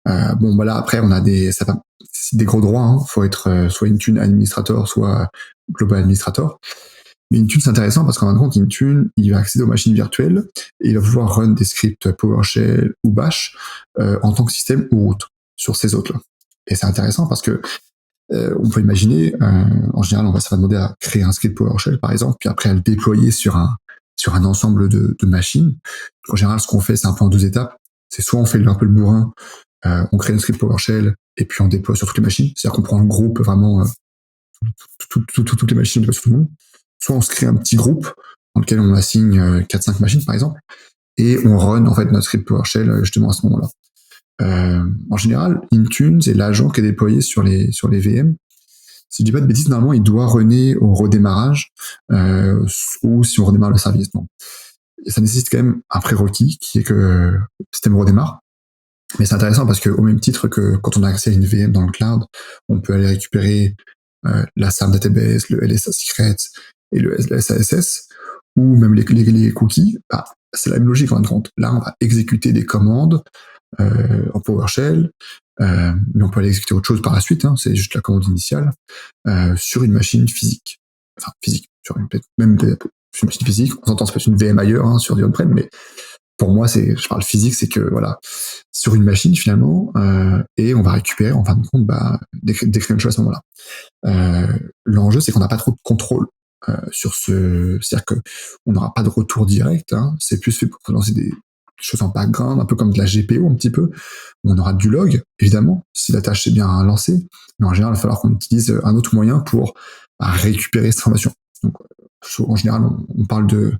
[SPEAKER 2] Bon, bah là, après, on a c'est des gros droits. Hein. Faut être soit Intune administrator, soit global administrator. Mais Intune, c'est intéressant parce qu'en fin de compte, Intune, il va accéder aux machines virtuelles et il va pouvoir run des scripts PowerShell ou Bash en tant que système ou route sur ces autres-là. Et c'est intéressant parce que on peut imaginer, en général, ça va demander à créer un script PowerShell, par exemple, puis après à le déployer sur un ensemble de machines. En général, ce qu'on fait, c'est un peu en deux étapes. C'est soit on fait un peu le bourrin, on crée un script PowerShell et puis on déploie sur toutes les machines. C'est-à-dire qu'on prend le groupe vraiment, toutes les machines, on déploie sur tout le monde. Soit on se crée un petit groupe dans lequel on assigne 4-5 machines, par exemple, et on run en fait notre script PowerShell justement à ce moment-là. En général, Intune, c'est l'agent qui est déployé sur les VM. Si je dis pas de bêtises, normalement, il doit runner au redémarrage ou si on redémarre le service. Donc, et ça nécessite quand même un prérequis qui est que le système redémarre. Mais c'est intéressant parce que au même titre que quand on a accès à une VM dans le cloud, on peut aller récupérer la SAM database, le LSA secret et le SASS, ou même les cookies. Bah, c'est la même logique en fin de compte. Là, on va exécuter des commandes en PowerShell, mais on peut aller exécuter autre chose par la suite, hein, c'est juste la commande initiale, sur une machine physique. Enfin, physique, sur une machine physique, on entend peut-être une VM ailleurs, hein, sur du on-prem, mais pour moi, je parle physique, c'est que, voilà, sur une machine, finalement, et on va récupérer, en fin de compte, des credentials à ce moment-là. L'enjeu, c'est qu'on n'a pas trop de contrôle sur c'est-à-dire qu'on n'aura pas de retour direct, hein, c'est plus fait pour lancer des choses en background, un peu comme de la GPO un petit peu. On aura du log, évidemment, si la tâche est bien lancée, mais en général, il va falloir qu'on utilise un autre moyen pour récupérer cette information. Donc, en général, on parle de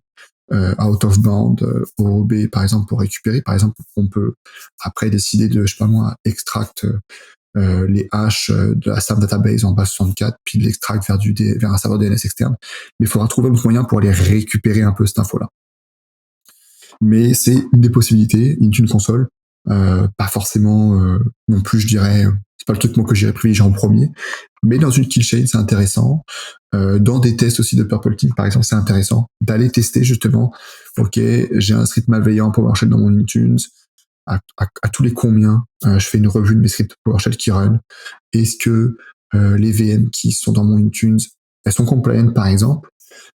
[SPEAKER 2] out of band, OOB, par exemple, pour récupérer. Par exemple, on peut après décider de, je sais pas moi, extract les hashes de la SAM database en base 64, puis l'extract vers un serveur DNS externe. Mais il faudra trouver un autre moyen pour aller récupérer un peu cette info-là. Mais c'est une des possibilités, Intune console, pas forcément non plus, je dirais, c'est pas le truc moi que j'irais privilégier en premier, mais dans une kill chain, c'est intéressant. Dans des tests aussi de Purple Team, par exemple, c'est intéressant d'aller tester justement, ok, j'ai un script malveillant PowerShell dans mon Intune, à tous les combien je fais une revue de mes scripts PowerShell qui run. Est-ce que les VM qui sont dans mon Intune, elles sont compliant par exemple,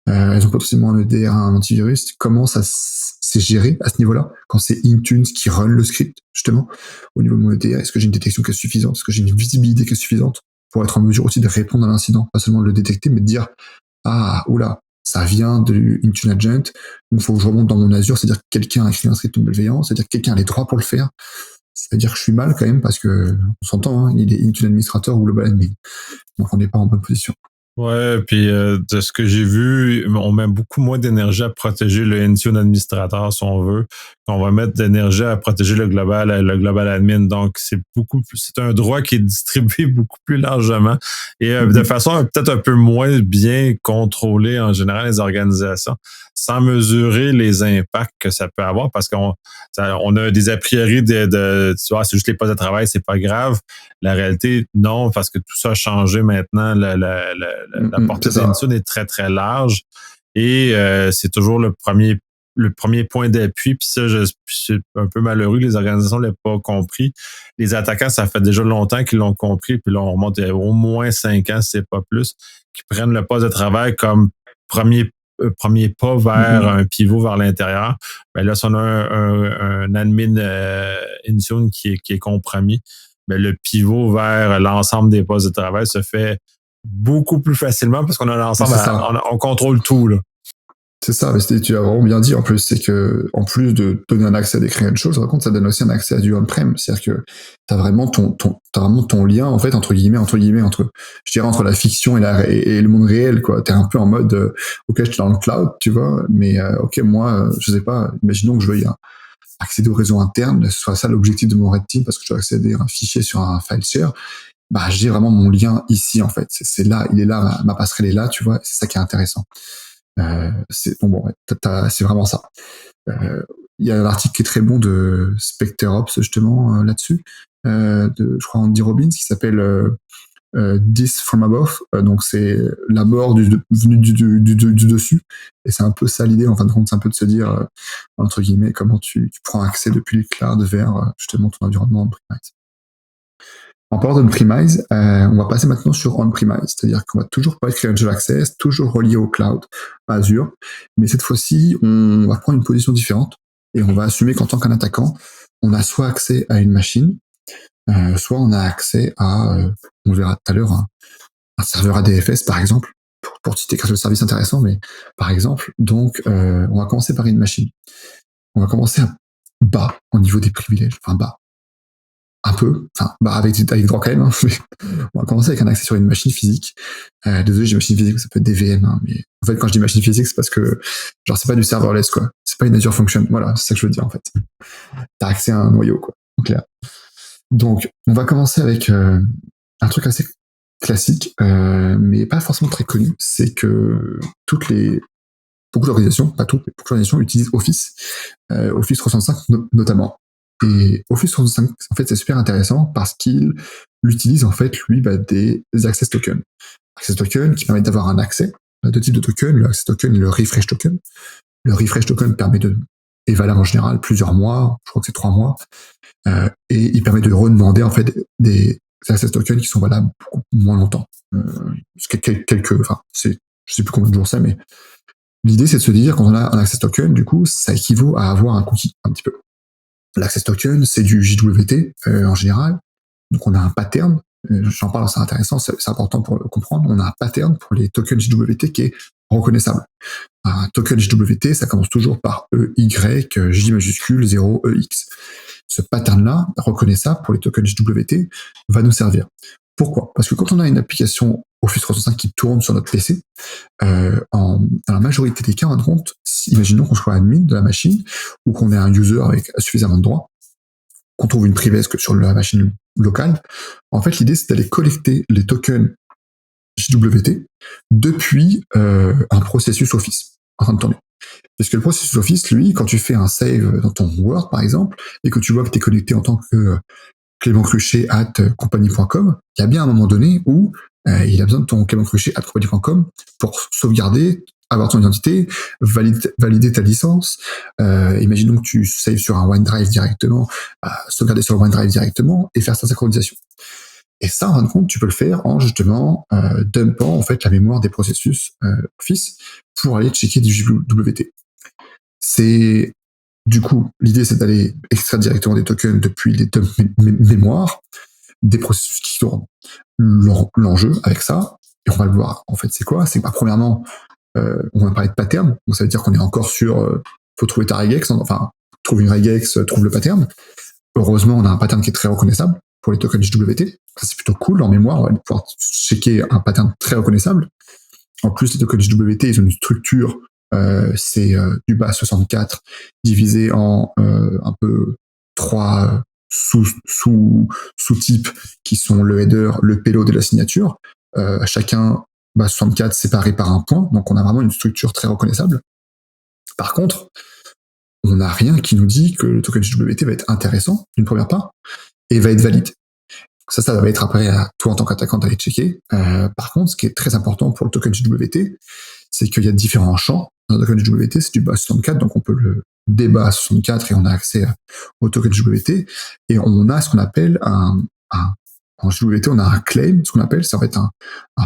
[SPEAKER 2] elles ont potentiellement un EDR, un antivirus. Comment ça s'est géré à ce niveau-là quand c'est Intune qui run le script, justement, au niveau de mon EDR? Est-ce que j'ai une détection qui est suffisante? Est-ce que j'ai une visibilité qui est suffisante pour être en mesure aussi de répondre à l'incident? Pas seulement de le détecter, mais de dire, ah, oula, ça vient de Intune Agent, il faut que je remonte dans mon Azure, c'est-à-dire que quelqu'un a écrit un script malveillant, c'est-à-dire que quelqu'un a les droits pour le faire. C'est-à-dire que je suis mal quand même parce que, on s'entend, hein, il est Intune Administrator ou Global Admin. Donc on n'est pas en bonne position.
[SPEAKER 1] Ouais, puis de ce que j'ai vu, on met beaucoup moins d'énergie à protéger le Intune administrateur, si on veut, qu'on va mettre d'énergie à protéger le global admin. Donc, c'est un droit qui est distribué beaucoup plus largement et de façon peut-être un peu moins bien contrôlée en général les organisations, sans mesurer les impacts que ça peut avoir, parce qu'on a des a priori de tu vois, c'est juste les postes de travail, c'est pas grave. La réalité, non, parce que tout ça a changé maintenant. La portée d'Intune est très, très large et c'est toujours le premier le premier point d'appui, puis ça, je suis un peu malheureux, les organisations ne l'ont pas compris. Les attaquants, ça fait déjà longtemps qu'ils l'ont compris, puis là, on remonte à au moins 5 ans, si c'est pas plus, qui prennent le poste de travail comme premier pas vers un pivot vers l'intérieur. Ben là, si on a un admin Intune qui est compromis, ben le pivot vers l'ensemble des postes de travail se fait beaucoup plus facilement parce qu'on a l'ensemble, on contrôle tout, là.
[SPEAKER 2] C'est ça, mais tu as vraiment bien dit en plus, c'est que en plus de donner un accès à des credentials, par contre, ça donne aussi un accès à du on-prem, c'est-à-dire que t'as vraiment ton lien en fait entre guillemets entre je dirais entre la fiction et le monde réel, quoi. T'es un peu en mode ok, je suis dans le cloud, tu vois, mais ok, moi, je sais pas, imaginons que je veuille accéder au réseau interne, ce soit ça l'objectif de mon red team parce que je dois accéder à un fichier sur un file share. Bah, j'ai vraiment mon lien ici en fait, c'est là, il est là, ma passerelle est là, tu vois, c'est ça qui est intéressant. C'est vraiment ça. Il y a un article qui est très bon de SpecterOps justement là-dessus, je crois Andy Robbins, qui s'appelle This from Above. Donc c'est la mort venue du dessus. Et c'est un peu ça l'idée, en fin de compte, c'est un peu de se dire, entre guillemets, comment tu prends accès depuis le cloud vers justement ton environnement on-premise. En parlant d'on-premise, on va passer maintenant sur on-premise, c'est-à-dire qu'on va toujours parler de credential access, toujours relié au cloud, à Azure, mais cette fois-ci, on va prendre une position différente et on va assumer qu'en tant qu'un attaquant, on a soit accès à une machine, soit on a accès à, on verra tout à l'heure, un serveur ADFS par exemple, pour citer quelques services intéressants, mais par exemple, donc on va commencer par une machine. On va commencer à bas au niveau des privilèges, enfin bas. Un peu, enfin, avec droit quand même, hein, mais on va commencer avec un accès sur une machine physique. Désolé, j'ai machine physique, ça peut être des VM, hein, mais en fait, quand je dis machine physique, c'est parce que, genre, c'est pas du serverless, quoi. C'est pas une Azure Function. Voilà, c'est ça que je veux dire, en fait. T'as accès à un noyau, quoi. En clair. Donc, on va commencer avec un truc assez classique, mais pas forcément très connu. C'est que beaucoup d'organisations, pas toutes, mais beaucoup d'organisations utilisent Office, Office 365 notamment. Et Office 365, en fait, c'est super intéressant parce qu'il utilise, en fait, lui, des access tokens. Access tokens qui permettent d'avoir un accès, deux types de tokens, le access token et le refresh token. Le refresh token est valable en général plusieurs mois, je crois que c'est 3 mois, et il permet de redemander, en fait, des access tokens qui sont valables beaucoup moins longtemps. Je sais plus combien de jours c'est, mais l'idée, c'est de se dire, quand on a un access token, du coup, ça équivaut à avoir un cookie, un petit peu. L'access token, c'est du JWT en général. Donc on a un pattern, j'en parle, c'est intéressant, c'est important pour le comprendre. On a un pattern pour les tokens JWT qui est reconnaissable. Un token JWT, ça commence toujours par EY, J majuscule, 0, EX. Ce pattern-là, reconnaissable pour les tokens JWT, va nous servir. Pourquoi ? Parce que quand on a une application Office 365 qui tourne sur notre PC, dans la majorité des cas, en compte, imaginons qu'on soit admin de la machine ou qu'on ait un user avec suffisamment de droits, qu'on trouve une privesse sur la machine locale. En fait, l'idée, c'est d'aller collecter les tokens JWT depuis un processus Office en train de tourner. Parce que le processus Office, lui, quand tu fais un save dans ton Word, par exemple, et que tu vois que tu es connecté en tant que clémentcruchet@compagnie.com, il y a bien un moment donné où il a besoin de ton clémentcruchet@compagnie.com pour sauvegarder, avoir ton identité, valider ta licence. Imaginons que tu saves sur un OneDrive directement, sauvegarder sur le OneDrive directement et faire sa synchronisation. Et ça, en fin de compte, tu peux le faire en justement dumpant en fait la mémoire des processus Office pour aller checker du JWT. Du coup, l'idée, c'est d'aller extraire directement des tokens depuis les dumps mémoire, des processus qui tournent. L'enjeu avec ça, et on va le voir, en fait, c'est quoi ? C'est que, premièrement, on va parler de pattern, donc ça veut dire qu'on est encore sur faut trouver ta regex, enfin, trouve une regex, trouve le pattern. Heureusement, on a un pattern qui est très reconnaissable pour les tokens JWT. Ça, c'est plutôt cool. En mémoire, on va pouvoir checker un pattern très reconnaissable. En plus, les tokens JWT, ils ont une structure, c'est du bas 64 divisé en un peu 3 sous-types qui sont le header, le payload et la signature. Chacun bas 64 séparé par un point. Donc, on a vraiment une structure très reconnaissable. Par contre, on n'a rien qui nous dit que le token JWT va être intéressant, d'une première part, et va être valide. Ça va être après à toi en tant qu'attaquant d'aller checker. Par contre, ce qui est très important pour le token JWT, c'est qu'il y a différents champs. Dans le token JWT, c'est du base64, donc on peut le débas64 et on a accès au token JWT. Et on a ce qu'on appelle en JWT, on a un claim, ce qu'on appelle, c'est en fait un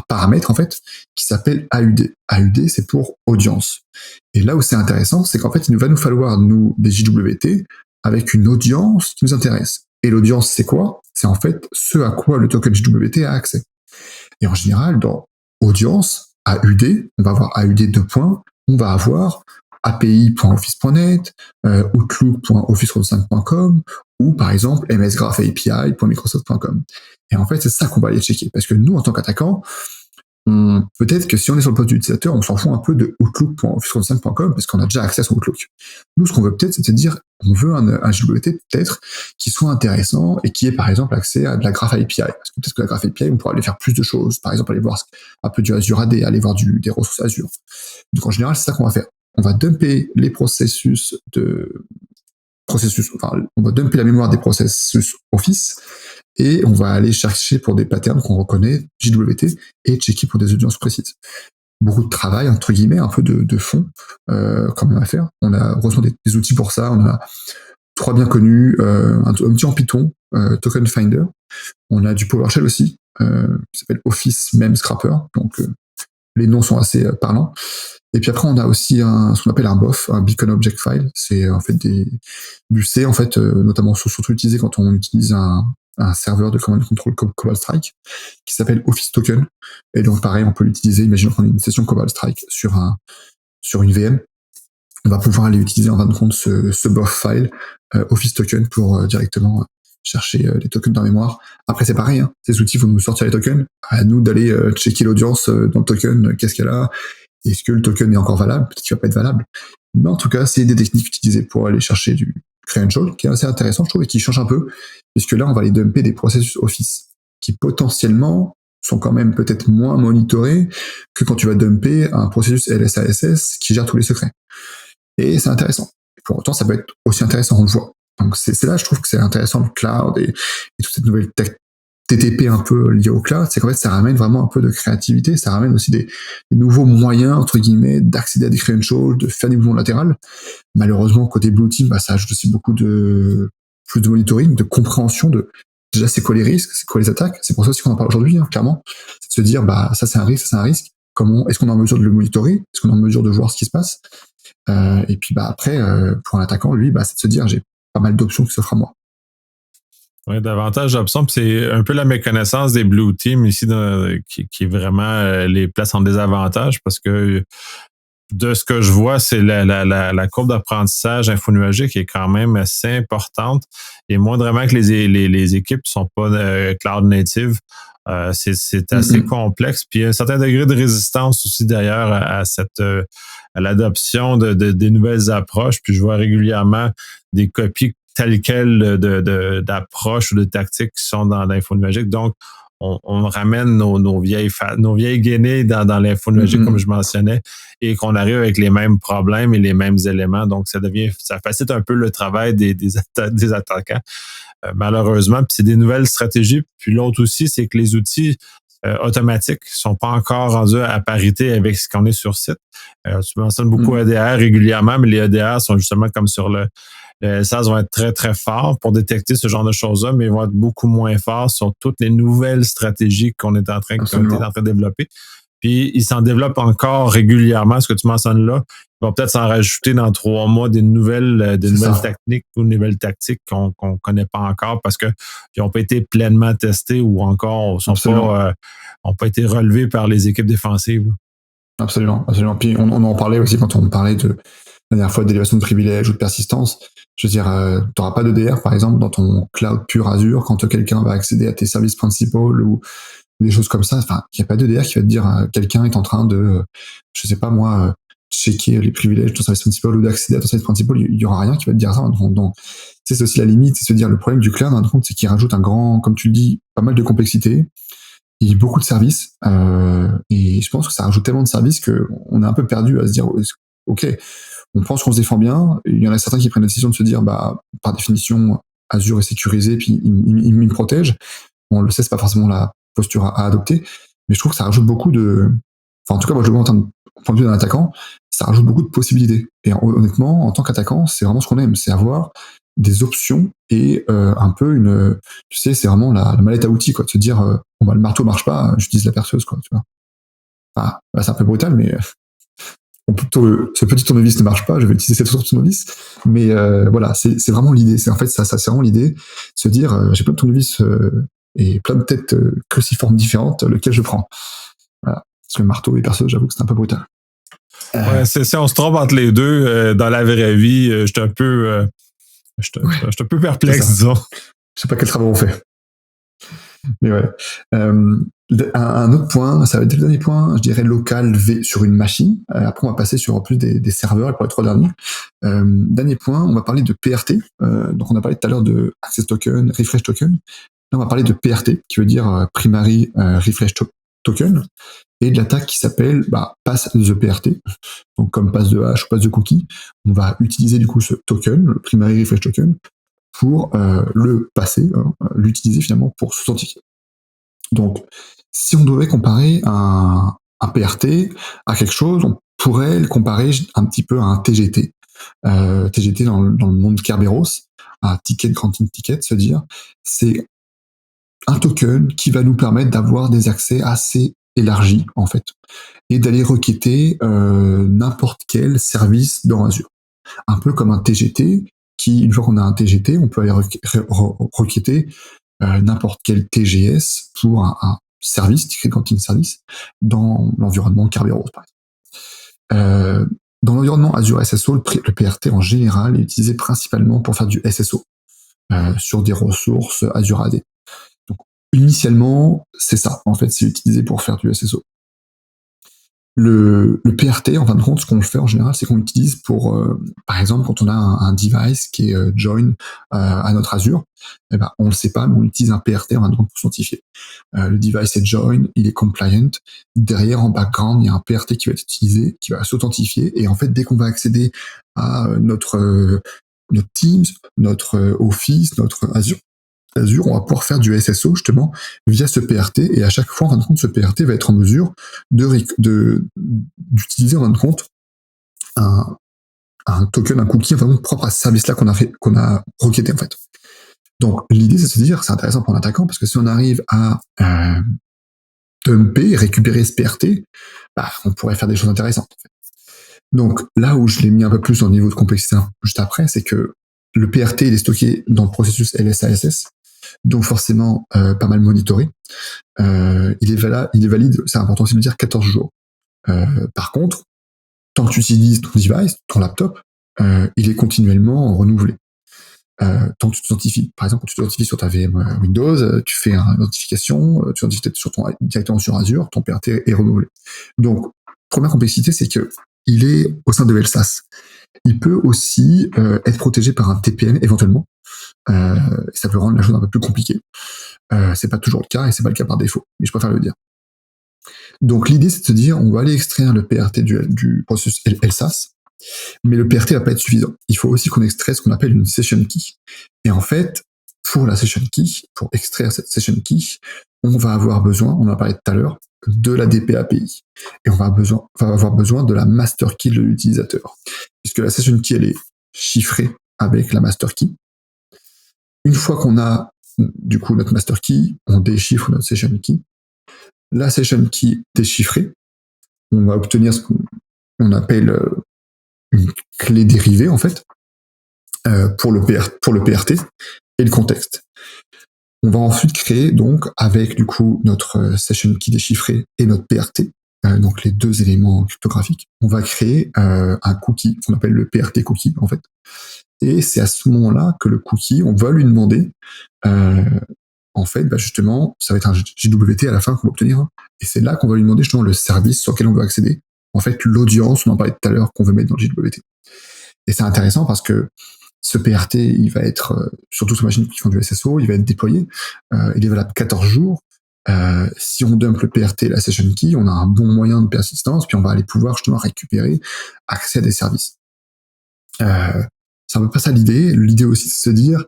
[SPEAKER 2] paramètre en fait qui s'appelle AUD. AUD, c'est pour audience. Et là où c'est intéressant, c'est qu'en fait, il va nous falloir, nous, des JWT, avec une audience qui nous intéresse. Et l'audience, c'est quoi? C'est en fait ce à quoi le token JWT a accès. Et en général, dans audience, AUD, on va avoir AUD 2 points, on va avoir api.office.net, outlook.office365.com, ou par exemple msgraphapi.microsoft.com. Et en fait, c'est ça qu'on va aller checker. Parce que nous, en tant qu'attaquants, peut-être que si on est sur le poste d'utilisateur, on s'en fout un peu de outlook.office365.com parce qu'on a déjà accès à son Outlook. Nous, ce qu'on veut peut-être, c'est de dire, on veut un JWT peut-être qui soit intéressant et qui ait par exemple accès à de la Graph API. Parce que peut-être que la Graph API, on pourra aller faire plus de choses. Par exemple, aller voir un peu du Azure AD, aller voir des ressources Azure. Donc en général, c'est ça qu'on va faire. On va dumper les on va dumper la mémoire des processus Office et on va aller chercher pour des patterns qu'on reconnaît, JWT, et checker pour des audiences précises. Beaucoup de travail, entre guillemets, un peu de fond, quand même à faire. On a heureusement des outils pour ça. On a 3 bien connus, un outil en Python, Token Finder. On a du PowerShell aussi, qui s'appelle Office Meme Scrapper. Donc, les noms sont assez parlants. Et puis après, on a aussi ce qu'on appelle un BOF, un Beacon Object File. C'est en fait du C, en fait, notamment surtout utilisé quand on utilise un serveur de command and control Cobalt Strike qui s'appelle Office Token. Et donc, pareil, on peut l'utiliser. Imaginons qu'on a une session Cobalt Strike sur une VM. On va pouvoir aller utiliser en fin de compte ce BOF file Office Token pour directement chercher les tokens dans la mémoire. Après, c'est pareil, hein. Ces outils vont nous sortir les tokens. À nous d'aller checker l'audience dans le token, qu'est-ce qu'elle a. Est-ce que le token est encore valable? Peut-être qu'il va pas être valable. Mais en tout cas, c'est des techniques utilisées pour aller chercher du credential, qui est assez intéressant, je trouve, et qui change un peu, puisque là, on va aller dumper des processus Office qui potentiellement sont quand même peut-être moins monitorés que quand tu vas dumper un processus LSASS qui gère tous les secrets. Et c'est intéressant. Pour autant, ça peut être aussi intéressant, on le voit. Donc c'est là, je trouve que c'est intéressant, le cloud et toute cette nouvelle TTP un peu lié au cloud, c'est qu'en fait, ça ramène vraiment un peu de créativité, ça ramène aussi des nouveaux moyens, entre guillemets, d'accéder à des credentials, de faire des mouvements latérales. Malheureusement, côté Blue Team, ça ajoute aussi beaucoup plus de monitoring, de compréhension déjà, c'est quoi les risques, c'est quoi les attaques. C'est pour ça aussi qu'on en parle aujourd'hui, hein, clairement. C'est de se dire, ça c'est un risque, ça c'est un risque. Comment, est-ce qu'on est en mesure de le monitorer? Est-ce qu'on est en mesure de voir ce qui se passe? Et puis, après, pour un attaquant, lui, c'est de se dire, j'ai pas mal d'options qui s'offrent à moi.
[SPEAKER 1] Oui, davantage d'options. C'est un peu la méconnaissance des Blue Team ici qui vraiment les place en désavantage parce que de ce que je vois, c'est la courbe d'apprentissage infonuagique qui est quand même assez importante. Et moindrement que les équipes ne sont pas cloud native, c'est assez complexe. Puis il y a un certain degré de résistance aussi d'ailleurs à l'adoption des nouvelles approches. Puis je vois régulièrement des copies telles quelles d'approches ou de tactiques qui sont dans l'infonuagique. Donc, on ramène nos vieilles guenilles dans l'infonuagique, comme je mentionnais, et qu'on arrive avec les mêmes problèmes et les mêmes éléments. Donc, ça facilite un peu le travail des attaquants, malheureusement. Puis c'est des nouvelles stratégies. Puis l'autre aussi, c'est que les outils automatiques sont pas encore rendus à parité avec ce qu'on est sur site. Tu mentionnes beaucoup EDR régulièrement, mais les EDR sont justement comme sur le SAS vont être très, très forts pour détecter ce genre de choses-là, mais ils vont être beaucoup moins forts sur toutes les nouvelles stratégies qu'on est en train de développer. Puis, ils s'en développent encore régulièrement, ce que tu mentionnes là. Ils vont peut-être s'en rajouter dans 3 mois des nouvelles techniques ou nouvelles tactiques qu'on connaît pas encore parce qu'ils n'ont pas été pleinement testés ou encore n'ont pas été relevés par les équipes défensives.
[SPEAKER 2] Absolument, absolument. Puis, on en parlait aussi quand on parlait la dernière fois d'élévation de privilèges ou de persistance. Je veux dire, tu n'auras pas d'EDR, par exemple, dans ton cloud pur Azure, quand quelqu'un va accéder à tes services principaux ou des choses comme ça. Enfin, il n'y a pas d'EDR qui va te dire quelqu'un est en train de, je sais pas moi, checker les privilèges de ton service principal ou d'accéder à ton service principal. Il n'y aura rien qui va te dire ça. Donc, c'est aussi la limite, c'est se dire le problème du cloud, en compte, c'est qu'il rajoute comme tu le dis, pas mal de complexité. Il y a beaucoup de services et je pense que ça rajoute tellement de services qu'on est un peu perdu à se dire ok, on pense qu'on se défend bien. Il y en a certains qui prennent la décision de se dire par définition Azure est sécurisé puis il me protège. On le sait, c'est pas forcément la posture à adopter, mais je trouve que ça rajoute beaucoup en tout cas moi je le vois point de vue d'un attaquant, ça rajoute beaucoup de possibilités. Et honnêtement, en tant qu'attaquant, c'est vraiment ce qu'on aime, c'est avoir des options et un peu tu sais, c'est vraiment la mallette à outils, quoi, de se dire, bon bah le marteau marche pas, j'utilise la perceuse, quoi, tu vois. Enfin, là, c'est un peu brutal, mais ce petit tournevis ne marche pas, je vais utiliser cette autre tournevis. Mais voilà, c'est vraiment l'idée. En fait, ça c'est vraiment l'idée, se dire, j'ai plein de tournevis et plein de têtes cruciformes différentes, lequel je prends. Voilà. Parce que le marteau et perceuse, j'avoue que c'est un peu brutal.
[SPEAKER 1] Ouais, si on se trompe entre les deux, dans la vraie vie, je suis un peu perplexe, disons.
[SPEAKER 2] Je sais pas quel travail on fait. Mais ouais. Un autre point, ça va être le dernier point, je dirais local V sur une machine. Après, on va passer sur en plus des serveurs pour les 3 derniers. Dernier point, on va parler de PRT. Donc, on a parlé tout à l'heure de Access Token, Refresh Token. Là, on va parler de PRT, qui veut dire Primary Refresh Token, et de l'attaque qui s'appelle Pass the PRT. Donc, comme pass de hash ou pass de cookie, on va utiliser du coup ce token, le Primary Refresh Token, pour le passer, l'utiliser finalement pour s'authentifier. Donc, si on devait comparer un PRT à quelque chose, on pourrait le comparer un petit peu à un TGT. TGT dans le monde Kerberos, un ticket granting ticket, se dire, c'est un token qui va nous permettre d'avoir des accès assez élargis, en fait, et d'aller requêter n'importe quel service dans Azure. Un peu comme un TGT, qui, une fois qu'on a un TGT, on peut aller requêter n'importe quel TGS pour un service, Ticket Granting Service, dans l'environnement Kerberos, par exemple. Dans l'environnement Azure SSO, le PRT en général est utilisé principalement pour faire du SSO sur des ressources Azure AD. Donc, initialement, c'est ça. En fait, c'est utilisé pour faire du SSO. Le PRT, en fin de compte, ce qu'on fait en général, c'est qu'on l'utilise pour, par exemple, quand on a un device qui est join à notre Azure, eh ben, on le sait pas, mais on utilise un PRT en fin de compte pour s'authentifier. Le device est join, il est compliant. Derrière, en background, il y a un PRT qui va être utilisé, qui va s'authentifier. Et en fait, dès qu'on va accéder à notre Teams, notre Office, notre Azure, on va pouvoir faire du SSO justement via ce PRT, et à chaque fois, en fin de compte, ce PRT va être en mesure d'utiliser en fin de compte un token, un cookie, en fin de compte, propre à ce service-là qu'on a requêté en fait. Donc l'idée, c'est de se dire, c'est intéressant pour l'attaquant, parce que si on arrive à dumper et récupérer ce PRT, on pourrait faire des choses intéressantes. En fait. Donc là où je l'ai mis un peu plus au niveau de complexité juste après, c'est que le PRT, il est stocké dans le processus LSASS, donc forcément pas mal monitoré. Il est valide, c'est important aussi de dire, 14 jours. Par contre, tant que tu utilises ton device, ton laptop, il est continuellement renouvelé. Tant que tu t'identifies, par exemple, quand tu t'identifies sur ta VM Windows, tu fais une notification, tu t'identifies directement sur Azure, ton PRT est renouvelé. Donc, première complexité, c'est que il est au sein de LSAS. Il peut aussi être protégé par un TPM éventuellement. Ça peut rendre la chose un peu plus compliquée. C'est pas toujours le cas et c'est pas le cas par défaut, mais je préfère le dire. Donc l'idée, c'est de se dire, on va aller extraire le PRT du processus LSAS, mais le PRT va pas être suffisant. Il faut aussi qu'on extrait ce qu'on appelle une session key. Et en fait, pour la session key, pour extraire cette session key, on va avoir besoin, on en a parlé tout à l'heure, de la DP API. Et on va avoir besoin de la master key de l'utilisateur. Puisque la session key, elle est chiffrée avec la master key. Une fois qu'on a du coup notre master key, on déchiffre notre session key. La session key déchiffrée, on va obtenir ce qu'on appelle une clé dérivée en fait pour le PRT et le contexte. On va ensuite créer donc avec du coup notre session key déchiffrée et notre PRT, donc les deux éléments cryptographiques, on va créer un cookie qu'on appelle le PRT cookie en fait. Et c'est à ce moment-là que le cookie, on va lui demander, en fait, justement, ça va être un JWT à la fin qu'on va obtenir, et c'est là qu'on va lui demander justement le service sur lequel on veut accéder. En fait, l'audience, on en parlait tout à l'heure, qu'on veut mettre dans le JWT. Et c'est intéressant parce que ce PRT, il va être, surtout sur machines qui font du SSO, il va être déployé, il est valable 14 jours. Si on dump le PRT et la session key, on a un bon moyen de persistance, puis on va aller pouvoir justement récupérer accès à des services. C'est un peu pas ça l'idée. L'idée aussi, c'est de se dire,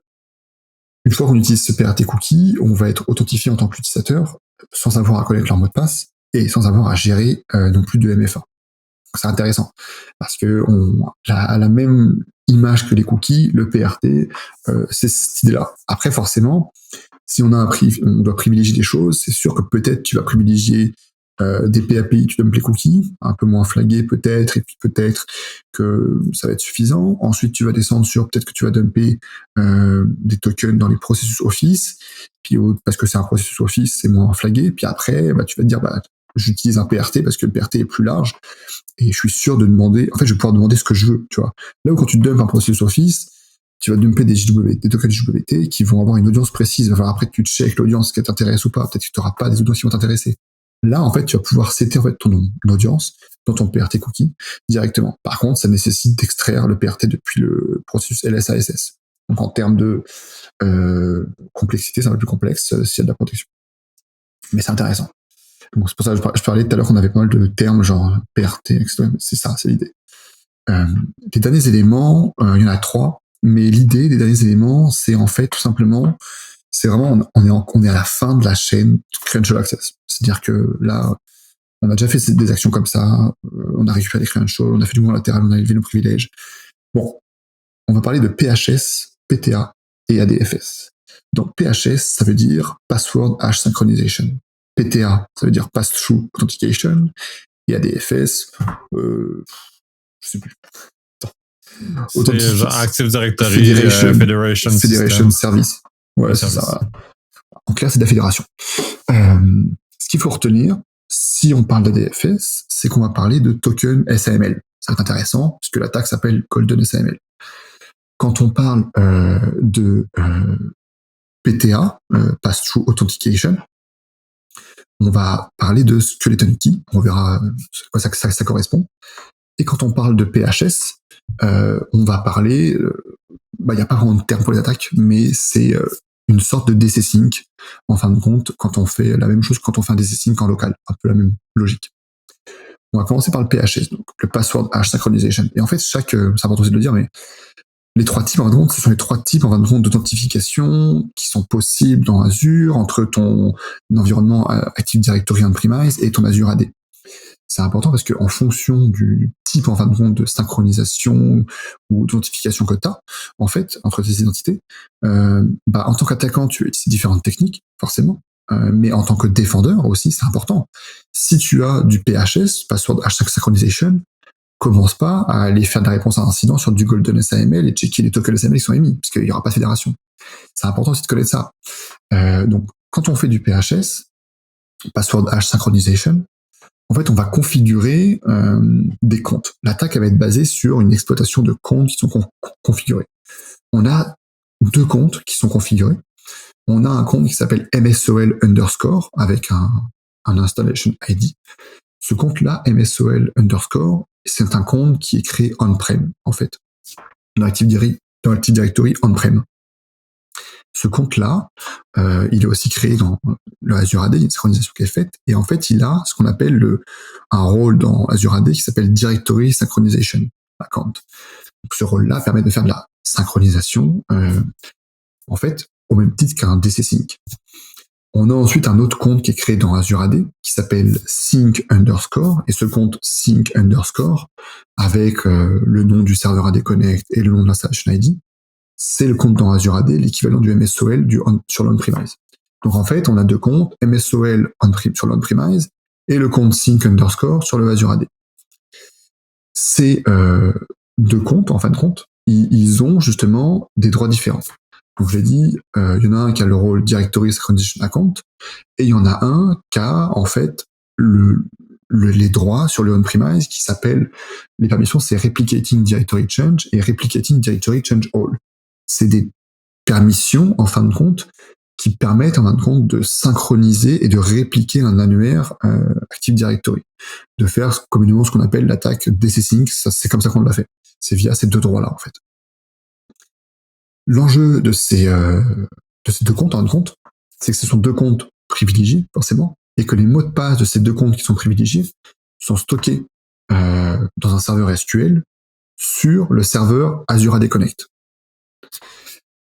[SPEAKER 2] une fois qu'on utilise ce PRT cookie, on va être authentifié en tant qu'utilisateur, sans avoir à connaître leur mot de passe, et sans avoir à gérer non plus de MFA. C'est intéressant parce que à la même image que les cookies, le PRT, c'est cette idée-là. Après, forcément, si on doit privilégier des choses, c'est sûr que peut-être tu vas privilégier des PAPI, tu dumps les cookies, un peu moins flagués peut-être, et puis peut-être que ça va être suffisant. Ensuite, tu vas descendre sur peut-être que tu vas dumper des tokens dans les processus Office, puis parce que c'est un processus Office, c'est moins flagué. Puis après, tu vas te dire, j'utilise un PRT parce que le PRT est plus large et je suis sûr de demander. En fait, je vais pouvoir demander ce que je veux, tu vois. Là où quand tu dumps un processus Office, tu vas dumper des tokens JWT qui vont avoir une audience précise. Il va falloir après que tu checkes l'audience qui t'intéresse ou pas. Peut-être que tu n'auras pas des audiences qui vont t'intéresser. Là, en fait, tu vas pouvoir setter en fait ton audience dans ton PRT cookie directement. Par contre, ça nécessite d'extraire le PRT depuis le processus LSASS. Donc, en termes de complexité, c'est un peu plus complexe s'il y a de la protection. Mais c'est intéressant. Donc, c'est pour ça que je parlais tout à l'heure qu'on avait pas mal de termes genre PRT, etc. C'est ça, c'est l'idée. Les derniers éléments, il y en a 3. Mais l'idée des derniers éléments, c'est en fait tout simplement, c'est vraiment, on est à la fin de la chaîne Credential Access. C'est-à-dire que là, on a déjà fait des actions comme ça, on a récupéré des credentials, on a fait du mouvement latéral, on a élevé nos privilèges. Bon, on va parler de PHS, PTA et ADFS. Donc PHS, ça veut dire Password Hash Synchronization. PTA, ça veut dire Pass-Through Authentication. Et ADFS, je sais plus.
[SPEAKER 1] C'est genre Active Directory
[SPEAKER 2] Federation Service. Ouais, c'est ça. En clair, c'est de la fédération. Ce qu'il faut retenir, si on parle d'ADFS, c'est qu'on va parler de token SAML. Ça va être intéressant, puisque l'attaque s'appelle Golden SAML. Quand on parle de PTA, Pass-Through Authentication, on va parler de Skeleton Key. On verra à quoi ça correspond. Et quand on parle de PHS, on va parler, il n'y a pas vraiment de terme pour les attaques, mais c'est une sorte de DC sync, en fin de compte, quand on fait la même chose quand on fait un DC sync en local, un peu la même logique. On va commencer par le PHS, donc le Password Hash Synchronization. Et en fait, c'est important aussi de le dire, mais les 3 types, en fin de compte, ce sont les 3 types, en fin de compte, d'authentification qui sont possibles dans Azure entre ton environnement Active Directory on-premise et ton Azure AD. C'est important parce qu'en fonction du type, en fin de compte, de synchronisation ou d'authentification que tu as, en fait, entre tes identités, en tant qu'attaquant, tu utilises différentes techniques, forcément, mais en tant que défendeur aussi, c'est important. Si tu as du PHS, Password Hash Synchronization, commence pas à aller faire de la réponse à un incident sur du Golden SAML et checker les tokens SAML qui sont émis, parce qu'il n'y aura pas de fédération. C'est important aussi de connaître ça. Donc, quand on fait du PHS, Password Hash Synchronization, en fait, on va configurer des comptes. L'attaque va être basée sur une exploitation de comptes qui sont configurés. On a 2 comptes qui sont configurés. On a un compte qui s'appelle MSOL_ avec un installation ID. Ce compte-là, MSOL_, c'est un compte qui est créé on-prem, en fait, dans Active Directory on-prem. Ce compte-là, il est aussi créé dans le Azure AD, il y a une synchronisation qui est faite, et en fait, il a ce qu'on appelle un rôle dans Azure AD qui s'appelle Directory Synchronization Account. Donc, ce rôle-là permet de faire de la synchronisation, en fait, au même titre qu'un DC Sync. On a ensuite un autre compte qui est créé dans Azure AD qui s'appelle Sync_, et ce compte Sync_, avec le nom du serveur AD Connect et le nom de l'installation ID, c'est le compte dans Azure AD, l'équivalent du MSOL sur l'on-premise. Donc en fait, on a 2 comptes, MSOL sur l'on-premise et le compte Sync_ sur le Azure AD. Ces 2 comptes, en fin de compte, ils ont justement des droits différents. Donc j'ai dit, il y en a un qui a le rôle Directory Synchronization Account, et il y en a un qui a en fait les droits sur le on-premise qui s'appellent, les permissions, c'est Replicating Directory Change et Replicating Directory Change All. C'est des permissions, en fin de compte, qui permettent, en fin de compte, de synchroniser et de répliquer un annuaire Active Directory. De faire communément ce qu'on appelle l'attaque DC Sync, c'est comme ça qu'on l'a fait. C'est via ces 2 droits-là, en fait. L'enjeu de ces 2 comptes, en fin de compte, c'est que ce sont 2 comptes privilégiés, forcément, et que les mots de passe de ces 2 comptes qui sont privilégiés sont stockés dans un serveur SQL sur le serveur Azure AD Connect.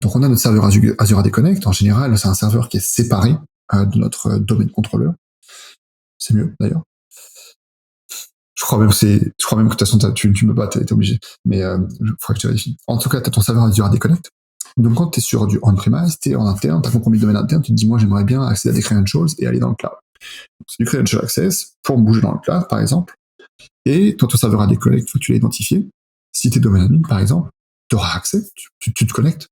[SPEAKER 2] Donc on a notre serveur Azure AD Connect. En général, c'est un serveur qui est séparé de notre domaine contrôleur. C'est mieux, d'ailleurs. je crois même que de toute façon, tu me bats, t'es obligé. Mais, faudrait que tu vérifies. En tout cas, t'as ton serveur Azure AD Connect. Donc, quand t'es sur du on-premise, t'es en interne, t'as compromis le domaine interne, tu te dis, moi, j'aimerais bien accéder à des credentials et aller dans le cloud. C'est du credential access pour bouger dans le cloud, par exemple. Et toi, ton serveur AD Connect, une fois que tu l'as identifié, si t'es domaine admin, par exemple, tu auras accès, tu te connectes.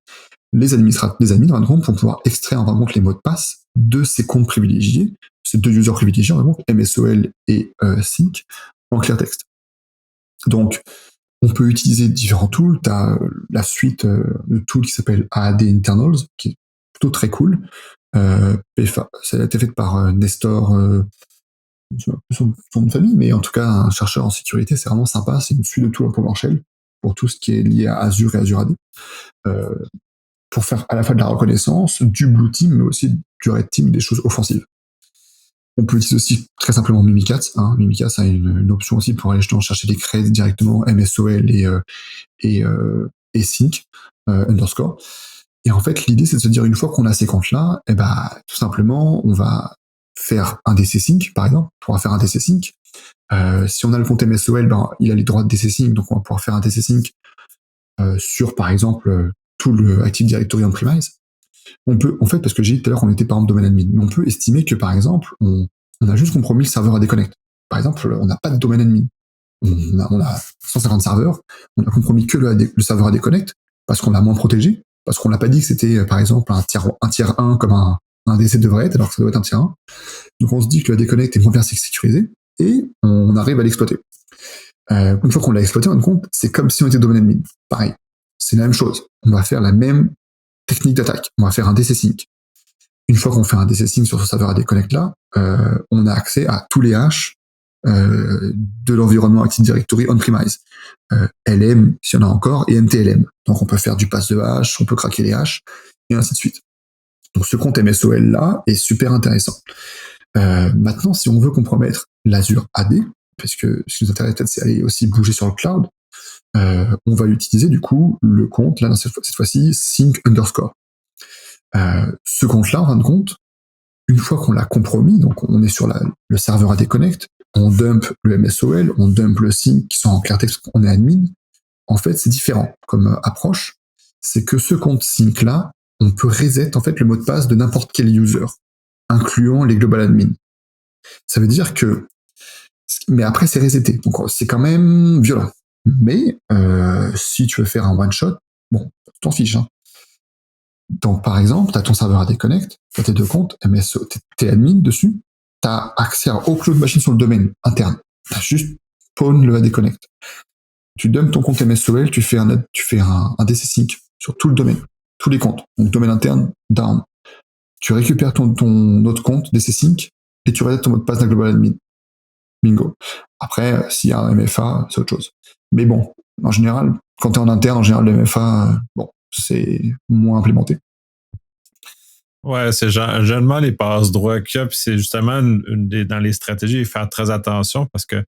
[SPEAKER 2] Les admins, en fin de compte, vont pouvoir extraire, en fin de compte, les mots de passe de ces comptes privilégiés, ces deux users privilégiés, en fin de compte, MSOL et Sync, en clear text. Donc, on peut utiliser différents tools. Tu as la suite de tools qui s'appelle AAD Internals, qui est plutôt très cool. PFA, ça a été fait par Nestor, son nom de famille, mais en tout cas, un chercheur en sécurité, c'est vraiment sympa. C'est une suite de tools en PowerShell pour tout ce qui est lié à Azure et Azure AD. Pour faire à la fois de la reconnaissance, du blue team, mais aussi du red team, des choses offensives. On peut utiliser aussi très simplement Mimikatz. Mimikatz a une option aussi pour aller justement chercher les creds directement MSOL et Sync underscore. Et en fait, l'idée, c'est de se dire, une fois qu'on a ces comptes-là, tout simplement, on va faire un DC Sync, par exemple. On pourra faire un DC Sync. Si on a le compte MSOL, il a les droits de DC Sync, donc on va pouvoir faire un DC Sync sur, par exemple, tout le Active Directory on-premise. On peut, en fait, parce que j'ai dit tout à l'heure qu'on était par exemple domaine admin, mais on peut estimer que, par exemple, on a juste compromis le serveur AD Connect. Par exemple, on n'a pas de domaine admin. On a 150 serveurs, on a compromis que le serveur AD Connect, parce qu'on l'a moins protégé, parce qu'on l'a pas dit que c'était, par exemple, un tiers 1 comme un DC devrait être, alors que ça doit être un tiers 1. Donc on se dit que le AD Connect est moins bien sécurisé, et on arrive à l'exploiter. Une fois qu'on l'a exploité, on compte, c'est comme si on était domaine admin. Pareil. C'est la même chose. On va faire la même technique d'attaque. On va faire un DC Sync. Une fois qu'on fait un DC Sync sur ce serveur AD Connect là, on a accès à tous les hashes de l'environnement Active Directory on-premise. LM, s'il y en a encore, et NTLM. Donc on peut faire du pass de hash, on peut craquer les hashes, et ainsi de suite. Donc ce compte MSOL là est super intéressant. Maintenant, si on veut compromettre l'Azure AD, parce que ce qui nous intéresse peut-être, c'est aller aussi bouger sur le cloud, on va utiliser du coup le compte, là cette fois-ci, sync underscore. Ce compte-là, en fin de compte, une fois qu'on l'a compromis, donc on est sur le serveur AD Connect, on dump le MSOL, on dump le sync qui sont en clair texte, on est admin. En fait, c'est différent comme approche. C'est que ce compte sync-là, on peut reset en fait le mot de passe de n'importe quel user, incluant les global admin. Ça veut dire que, mais après c'est reseté, donc c'est quand même violent. Mais si tu veux faire un one shot, bon, tu t'en fiches. Donc par exemple, tu as ton serveur AD Connect, tu as tes deux comptes, MSO, t'es admin dessus, tu as accès à aucune autre machine sur le domaine interne. Tu as juste spawn le AD Connect. Tu dumps ton compte MSOL, tu fais un DC Sync sur tout le domaine, tous les comptes. Donc domaine interne, down. Tu récupères ton autre compte DC Sync et tu resets ton mot de passe d'un global admin. Bingo. Après, s'il y a un MFA, c'est autre chose. Mais bon, en général, quand tu es en interne, en général, le MFA, c'est moins implémenté.
[SPEAKER 1] Ouais, c'est généralement les passes droits qu'il y a, puis c'est justement dans les stratégies, faire très attention parce que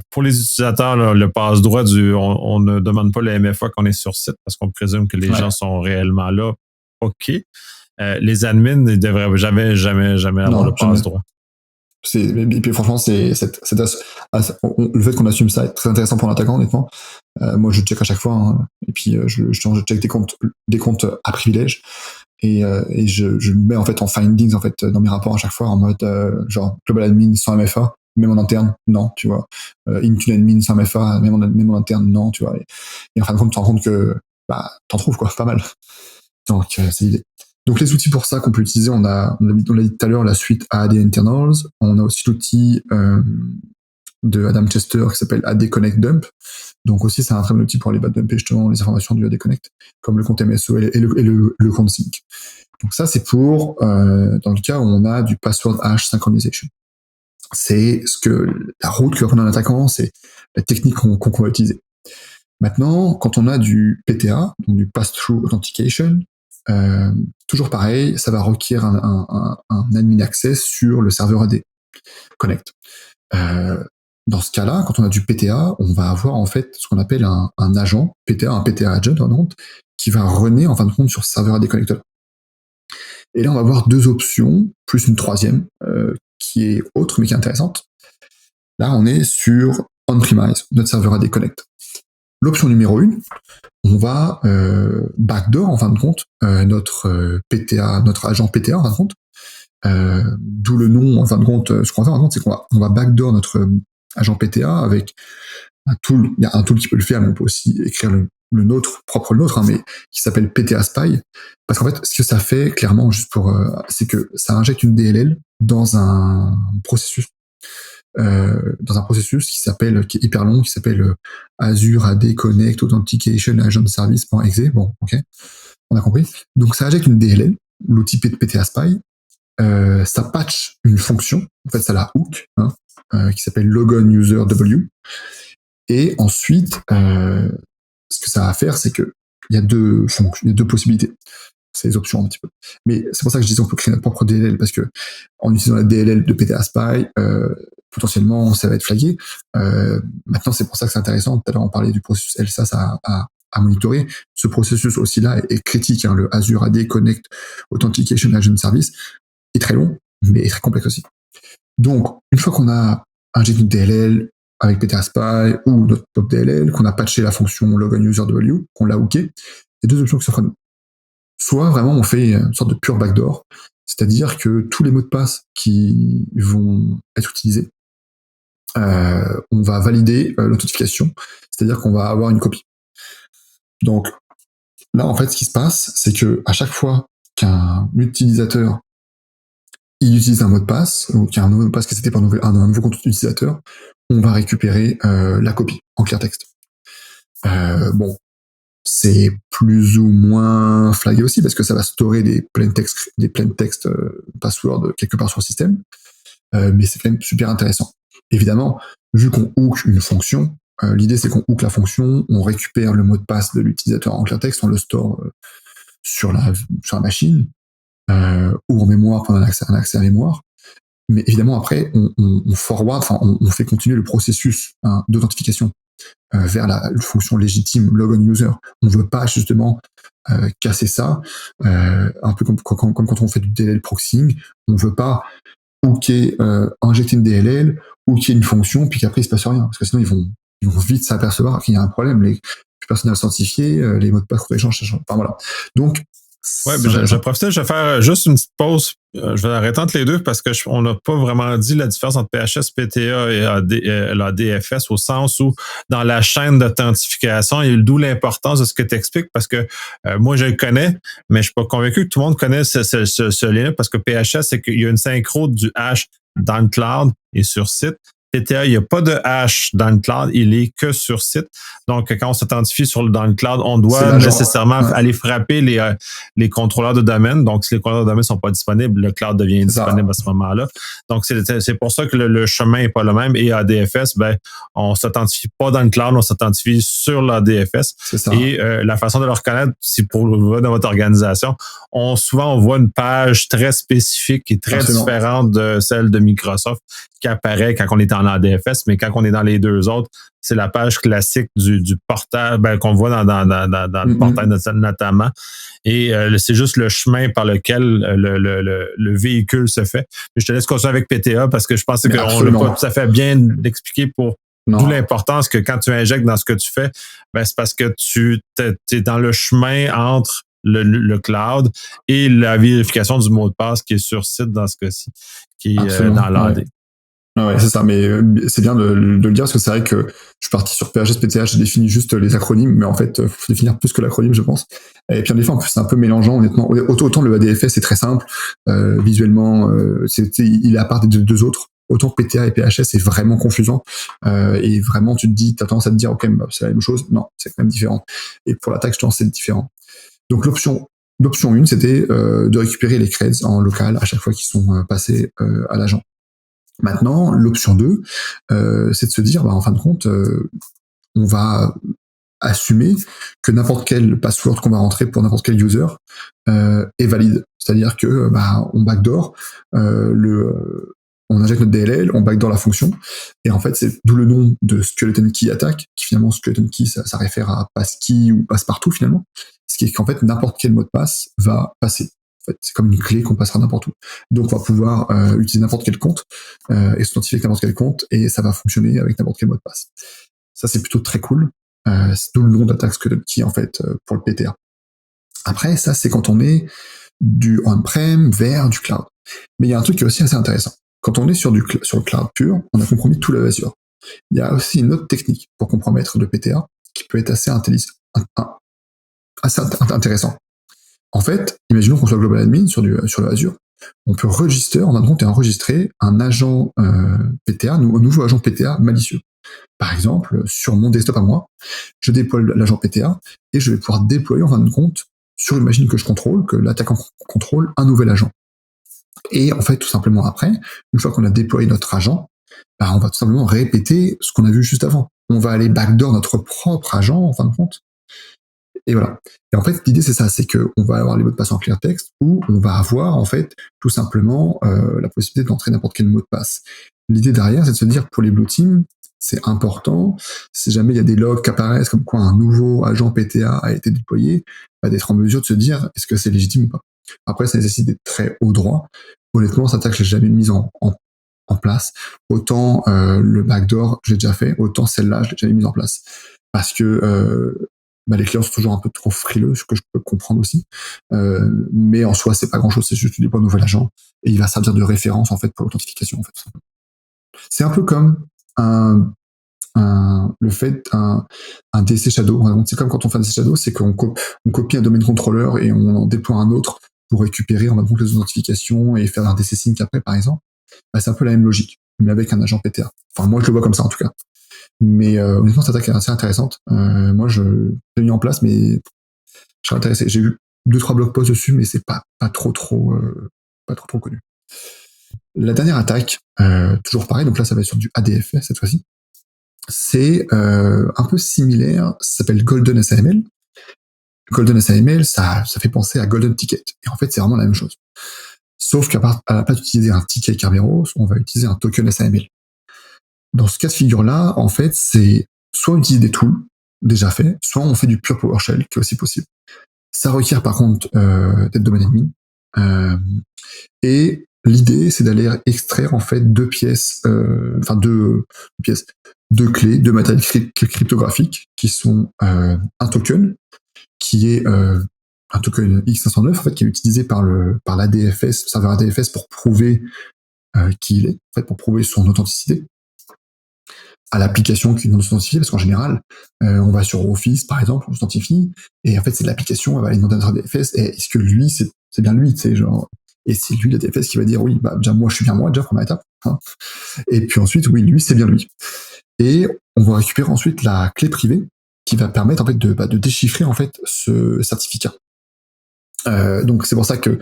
[SPEAKER 1] pour les utilisateurs, là, le passe droit on ne demande pas le MFA qu'on est sur site parce qu'on présume que les gens sont réellement là. OK. Les admins ne devraient jamais avoir le passe droit.
[SPEAKER 2] Et puis franchement, le fait qu'on assume ça est très intéressant pour l'attaquant, honnêtement. Moi, je check à chaque fois, et puis je check des comptes à privilège, et je mets en fait en findings en fait dans mes rapports à chaque fois en mode genre global admin sans MFA, même en interne, non, tu vois. Intune admin sans MFA, même en interne, non, tu vois. Et en fin de compte, tu te rends compte que t'en trouves quoi, pas mal. Donc c'est l'idée. Donc les outils pour ça qu'on peut utiliser, on l'a dit tout à l'heure, la suite AD Internals. On a aussi l'outil de Adam Chester qui s'appelle AD Connect Dump. Donc aussi, c'est un très bon outil pour aller dumper justement les informations du AD Connect, comme le compte MSOL et le compte sync. Donc ça, c'est pour dans le cas où on a du password hash synchronization. C'est la route que va prendre un attaquant, c'est la technique qu'on va utiliser. Maintenant, quand on a du PTA, donc du Pass-Through Authentication, toujours pareil, ça va requérir un admin access sur le serveur AD Connect. Dans ce cas-là, quand on a du PTA, on va avoir en fait ce qu'on appelle un agent PTA, un PTA agent en compte, qui va runner en fin de compte sur ce serveur AD Connect. Et là, on va avoir deux options, plus une troisième, qui est autre mais qui est intéressante. Là, on est sur on-premise, notre serveur AD Connect. L'option numéro 1, on va backdoor, en fin de compte, notre PTA, notre agent PTA, en fin de compte. D'où le nom, en fin de compte, ce qu'on va faire, en fin de compte, c'est qu'on va backdoor notre agent PTA avec un tool. Il y a un tool qui peut le faire, mais on peut aussi écrire le nôtre, propre le nôtre, hein, mais qui s'appelle PTA Spy. Parce qu'en fait, ce que ça fait, clairement, juste pour, c'est que ça injecte une DLL dans un processus qui est hyper long, qui s'appelle Azure AD Connect Authentication Agent Service.exe. Bon, ok, on a compris. Donc ça injecte une DLL, l'outil PTA Spy, ça patch une fonction, en fait ça la hook, hein, qui s'appelle logon user W. Et ensuite, ce que ça va faire, c'est que il y a deux fonctions, il y a deux possibilités. C'est les options un petit peu. Mais c'est pour ça que je disais on peut créer notre propre DLL, parce que en utilisant la DLL de PTA Spy, potentiellement ça va être flagué. Maintenant, c'est pour ça que c'est intéressant. Tout à l'heure, on parlait du processus LSAS à monitorer. Ce processus aussi-là est critique. Hein, le Azure AD Connect Authentication Agent Service est très long, mais est très complexe aussi. Donc, une fois qu'on a injecté une DLL avec PTA Spy ou notre top DLL, qu'on a patché la fonction logon user W, qu'on l'a hooké, il y a deux options qui s'offrent à nous. Soit vraiment on fait une sorte de pure backdoor, c'est-à-dire que tous les mots de passe qui vont être utilisés, on va valider l'authentification, c'est-à-dire qu'on va avoir une copie. Donc là, en fait, ce qui se passe, c'est que à chaque fois qu'un utilisateur il utilise un mot de passe, ou qu'il y a un nouveau mot de passe qui s'était par un nouveau compte utilisateur, on va récupérer la copie en clair texte. Bon, c'est plus ou moins flagué aussi parce que ça va storer des plain text passwords quelque part sur le système, mais c'est quand même super intéressant. Évidemment, vu qu'on hook une fonction, l'idée c'est qu'on hook la fonction, on récupère le mot de passe de l'utilisateur en clair texte, on le store sur la machine ou en mémoire pendant un accès à mémoire. Mais évidemment après on forward, enfin on fait continuer le processus d'authentification vers la fonction légitime logon user. On ne veut pas justement casser ça, un peu comme quand on fait du DLL proxying. On ne veut pas hooker, injecter une DLL, hooker une fonction, puis qu'après il se passe rien, parce que sinon ils vont vite s'apercevoir qu'il y a un problème. Plus personne n'a authentifié, les mots de passe qu'on échange, enfin voilà. Donc
[SPEAKER 1] ouais, je profite, je vais faire juste une petite pause. Je vais arrêter entre les deux parce que on n'a pas vraiment dit la différence entre PHS, PTA et l'ADFS au sens où dans la chaîne d'authentification, il y a d'où l'importance de ce que tu expliques parce que moi je le connais, mais je suis pas convaincu que tout le monde connaît ce lien parce que PHS, c'est qu'il y a une synchro du hash dans le cloud et sur site. PTA, il n'y a pas de hash dans le cloud, il est que sur site. Donc, quand on s'authentifie dans le cloud, on doit nécessairement aller frapper les contrôleurs de domaine. Donc, si les contrôleurs de domaine ne sont pas disponibles, le cloud devient disponible à ce moment-là. Donc, c'est pour ça que le chemin n'est pas le même. Et ADFS, on ne s'authentifie pas dans le cloud, on s'authentifie sur l'ADFS. Et la façon de le reconnaître, si pour le dans votre organisation, souvent on voit une page très spécifique et très différente de celle de Microsoft qui apparaît quand on est en ADFS, mais quand on est dans les deux autres, c'est la page classique du portail qu'on voit dans le portail notamment. Et c'est juste le chemin par lequel le véhicule se fait. Mais je te laisse continuer avec PTA parce que je pense qu'on l'a pas tout à fait bien expliqué pour d'où l'importance que quand tu injectes dans ce que tu fais, c'est parce que tu es dans le chemin entre le cloud et la vérification du mot de passe qui est sur site dans ce cas-ci, qui est dans l'AD.
[SPEAKER 2] Ouais, c'est ça, mais c'est bien de le dire parce que c'est vrai que je suis parti sur PHS, PTA, j'ai défini juste les acronymes, mais en fait, il faut définir plus que l'acronyme, je pense. Et puis en effet, en plus, c'est un peu mélangeant, honnêtement. Autant le ADFS, c'est très simple, visuellement, il est à part des deux autres. Autant PTA et PHS, c'est vraiment confusant. Et vraiment, tu te dis, t'as tendance à te dire, ok, c'est la même chose. Non, c'est quand même différent. Et pour l'attaque, je pense c'est différent. Donc l'option 1, c'était de récupérer les creds en local à chaque fois qu'ils sont passés à l'agent. Maintenant, l'option 2, c'est de se dire, en fin de compte, on va assumer que n'importe quel password qu'on va rentrer pour n'importe quel user est valide. C'est-à-dire que on backdoor on injecte notre DLL, on backdoor la fonction, et en fait, c'est d'où le nom de Skeleton Key Attack, qui finalement, Skeleton Key, ça réfère à passkey ou passe-partout finalement, ce qui est qu'en fait, n'importe quel mot de passe va passer. fait. C'est comme une clé qu'on passera n'importe où. Donc, on va pouvoir utiliser n'importe quel compte et s'authentifier avec n'importe quel compte et ça va fonctionner avec n'importe quel mot de passe. Ça, c'est plutôt très cool. C'est tout le nom d'attaque qui en fait pour le PTA. Après, ça, c'est quand on est du on-prem vers du cloud. Mais il y a un truc qui est aussi assez intéressant. Quand on est sur le cloud pur, on a compromis tout le Azure. Il y a aussi une autre technique pour compromettre le PTA qui peut être assez intéressant. En fait, imaginons qu'on soit global admin sur le Azure. On peut enregistrer un agent PTA, un nouveau agent PTA malicieux. Par exemple, sur mon desktop à moi, je déploie l'agent PTA et je vais pouvoir déployer en fin de compte sur une machine que je contrôle, que l'attaquant contrôle, un nouvel agent. Et en fait, tout simplement après, une fois qu'on a déployé notre agent, on va tout simplement répéter ce qu'on a vu juste avant. On va aller backdoor notre propre agent en fin de compte. Et voilà. Et en fait, l'idée c'est ça, c'est que on va avoir les mots de passe en clear text où on va avoir en fait tout simplement la possibilité d'entrer n'importe quel mot de passe. L'idée derrière, c'est de se dire pour les blue teams, c'est important. Si jamais il y a des logs qui apparaissent comme quoi un nouveau agent PTA a été déployé, d'être en mesure de se dire est-ce que c'est légitime ou pas. Après, ça nécessite des très hauts droits. Honnêtement, cette attaque, je l'ai jamais mise en place. Autant le backdoor, j'ai déjà fait, autant celle-là, je l'ai jamais mise en place. Parce que les clients sont toujours un peu trop frileux, ce que je peux comprendre aussi. Mais en soi, c'est pas grand-chose, c'est juste tu déploies un nouvel agent et il va servir de référence en fait pour l'authentification. En fait. C'est un peu comme un DC Shadow. C'est comme quand on fait un DC Shadow, c'est qu'on copie un domaine controller et on en déploie un autre pour récupérer en même temps les authentifications et faire un DC sync après, par exemple. C'est un peu la même logique, mais avec un agent PTA. Enfin, moi, je le vois comme ça, en tout cas. Mais honnêtement, cette attaque est assez intéressante. Moi, je l'ai mis en place, mais je suis intéressé. J'ai vu 2-3 blog posts dessus, mais c'est pas trop connu. La dernière attaque, toujours pareil, donc là, ça va être sur du ADF cette fois-ci. C'est un peu similaire, ça s'appelle Golden SAML. Golden SAML, ça fait penser à Golden Ticket. Et en fait, c'est vraiment la même chose. Sauf qu'à la place d'utiliser un ticket Kerberos, on va utiliser un token SAML. Dans ce cas de figure-là, en fait, c'est soit on utilise des tools déjà faits, soit on fait du pur PowerShell, qui est aussi possible. Ça requiert par contre d'être domaine admin. Et l'idée, c'est d'aller extraire en fait deux clés, deux matériels cryptographiques, qui sont un token, qui est un token X509, en fait, qui est utilisé par l'ADFS, le serveur ADFS, pour prouver qui il est, en fait, pour prouver son authenticité à l'application qui nous authentifie, parce qu'en général, on va sur Office, par exemple, on s'authentifie, et en fait, c'est l'application, elle va aller demander à notre ADFS, et est-ce que lui, c'est bien lui, tu sais, genre, et c'est lui, l'ADFS, qui va dire, oui, déjà, moi, je suis bien moi, déjà, première étape, hein. Et puis ensuite, oui, lui, c'est bien lui. Et on va récupérer ensuite la clé privée, qui va permettre, en fait, de déchiffrer, en fait, ce certificat. Donc, c'est pour ça que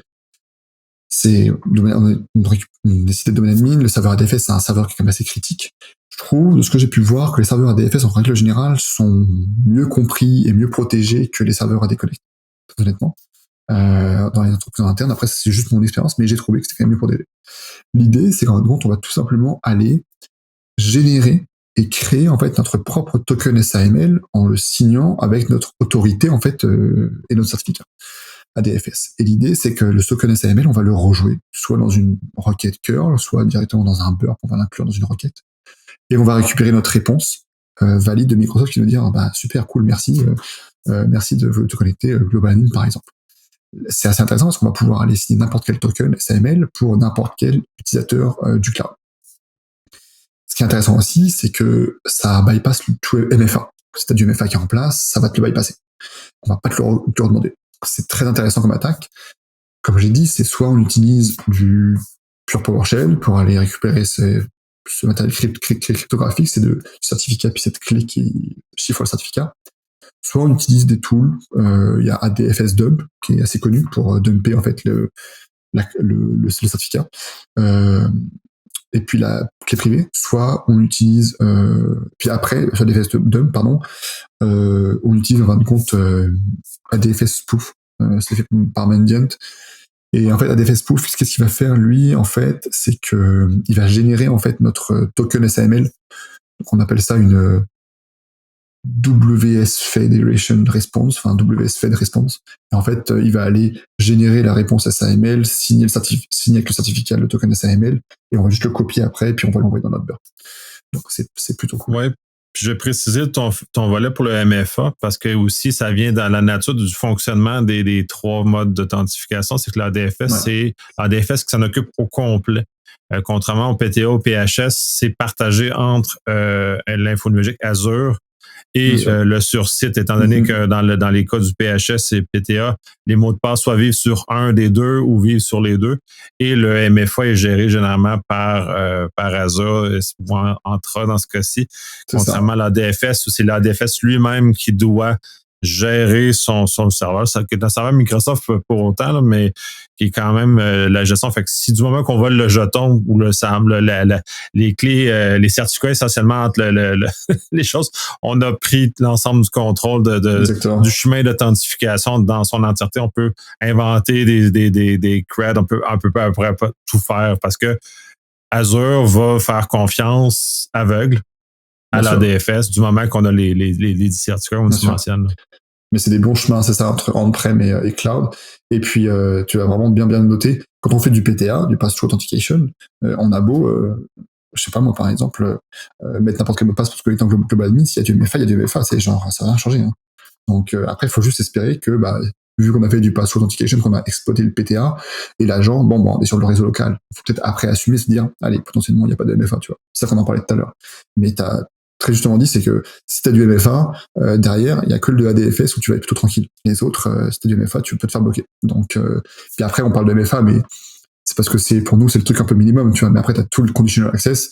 [SPEAKER 2] on décide de domaine admin, le serveur ADFS, c'est un serveur qui est quand même assez critique. Je trouve, de ce que j'ai pu voir, que les serveurs ADFS, en règle générale, sont mieux compris et mieux protégés que les serveurs AD Connect, honnêtement, dans les entreprises internes. Après, c'est juste mon expérience, mais j'ai trouvé que c'était quand même mieux protégé. L'idée, c'est qu'en compte, on va tout simplement aller générer et créer, en fait, notre propre token SAML en le signant avec notre autorité, en fait, et notre certificat ADFS. Et l'idée, c'est que le token SAML, on va le rejouer, soit dans une requête curl, soit directement dans un burp, on va l'inclure dans une requête. Et on va récupérer notre réponse valide de Microsoft qui va dire super cool, merci de te connecter Global Admin par exemple. C'est assez intéressant parce qu'on va pouvoir aller signer n'importe quel token SAML pour n'importe quel utilisateur du cloud. Ce qui est intéressant aussi, c'est que ça bypass tout MFA. Si tu as du MFA qui est en place, ça va te le bypasser. On va pas te le redemander. C'est très intéressant comme attaque. Comme j'ai dit, c'est soit on utilise du pure PowerShell pour aller récupérer ce matériel cryptographique, c'est de certificat, puis cette clé qui chiffre le certificat. Soit on utilise des tools, il y a ADFS Dump, qui est assez connu pour dumper en fait le certificat. Et puis la clé privée, soit on utilise, puis après, sur ADFS Dump, on utilise en fin de compte ADFS Spoof, c'est fait par Mandiant. Et en fait, ADFS Spoof, qu'est-ce qu'il va faire, lui, en fait, c'est que il va générer, en fait, notre token SAML. Donc, on appelle ça une WS Federation Response, enfin WS Fed Response. Et en fait, il va aller générer la réponse SAML, signer avec le certificat, le token SAML, et on va juste le copier après, et puis on va l'envoyer dans notre burst. Donc c'est plutôt cool.
[SPEAKER 1] Ouais. Puis je vais préciser ton volet pour le MFA parce que aussi ça vient dans la nature du fonctionnement des 3 modes d'authentification. C'est que l'ADFS, c'est l'ADFS qui s'en occupe au complet. Contrairement au PTA, au PHS, c'est partagé entre l'infonuagique Azure et le sur-site, étant donné que dans les cas du PHS et PTA, les mots de passe soit vivent sur un des deux ou vivent sur les deux. Et le MFA est géré généralement par Azure, ou Entra dans ce cas-ci. Contrairement à l'ADFS, où c'est l'ADFS lui-même qui doit gérer son serveur. Ça est un serveur Microsoft pour autant, là, mais qui est quand même la gestion. Fait que si du moment qu'on vole le jeton ou les clés, les certificats essentiellement entre les choses, on a pris l'ensemble du contrôle du chemin d'authentification dans son entièreté. On peut inventer des creds, on peut à peu près pas tout faire parce que Azure va faire confiance aveugle à l'ADFS du moment qu'on a les certificats comme tu mentionnes.
[SPEAKER 2] Mais c'est des bons chemins, c'est ça, entre on-prem et cloud. Et puis, tu vas vraiment bien noter, quand on fait du PTA, du Pass-Through Authentication, on a beau, je sais pas moi, par exemple, mettre n'importe quel mot de passe pour se connecter en Global Admin, s'il y a du MFA, il y a du MFA, c'est genre, ça va rien changer. Hein. Donc, après, il faut juste espérer que, vu qu'on a fait du Pass-Through Authentication, qu'on a exploité le PTA, et l'agent, on est sur le réseau local. Il faut peut-être après assumer, se dire, allez, potentiellement, il n'y a pas de MFA, tu vois. C'est ça qu'on en parlait tout à l'heure. Mais t'as très justement dit, c'est que si tu as du MFA, derrière, il n'y a que le ADFS où tu vas être plutôt tranquille. Les autres, si tu as du MFA, tu peux te faire bloquer. Donc, puis après, on parle de MFA, mais c'est parce que pour nous, c'est le truc un peu minimum, tu vois. Mais après, tu as tout le conditional access,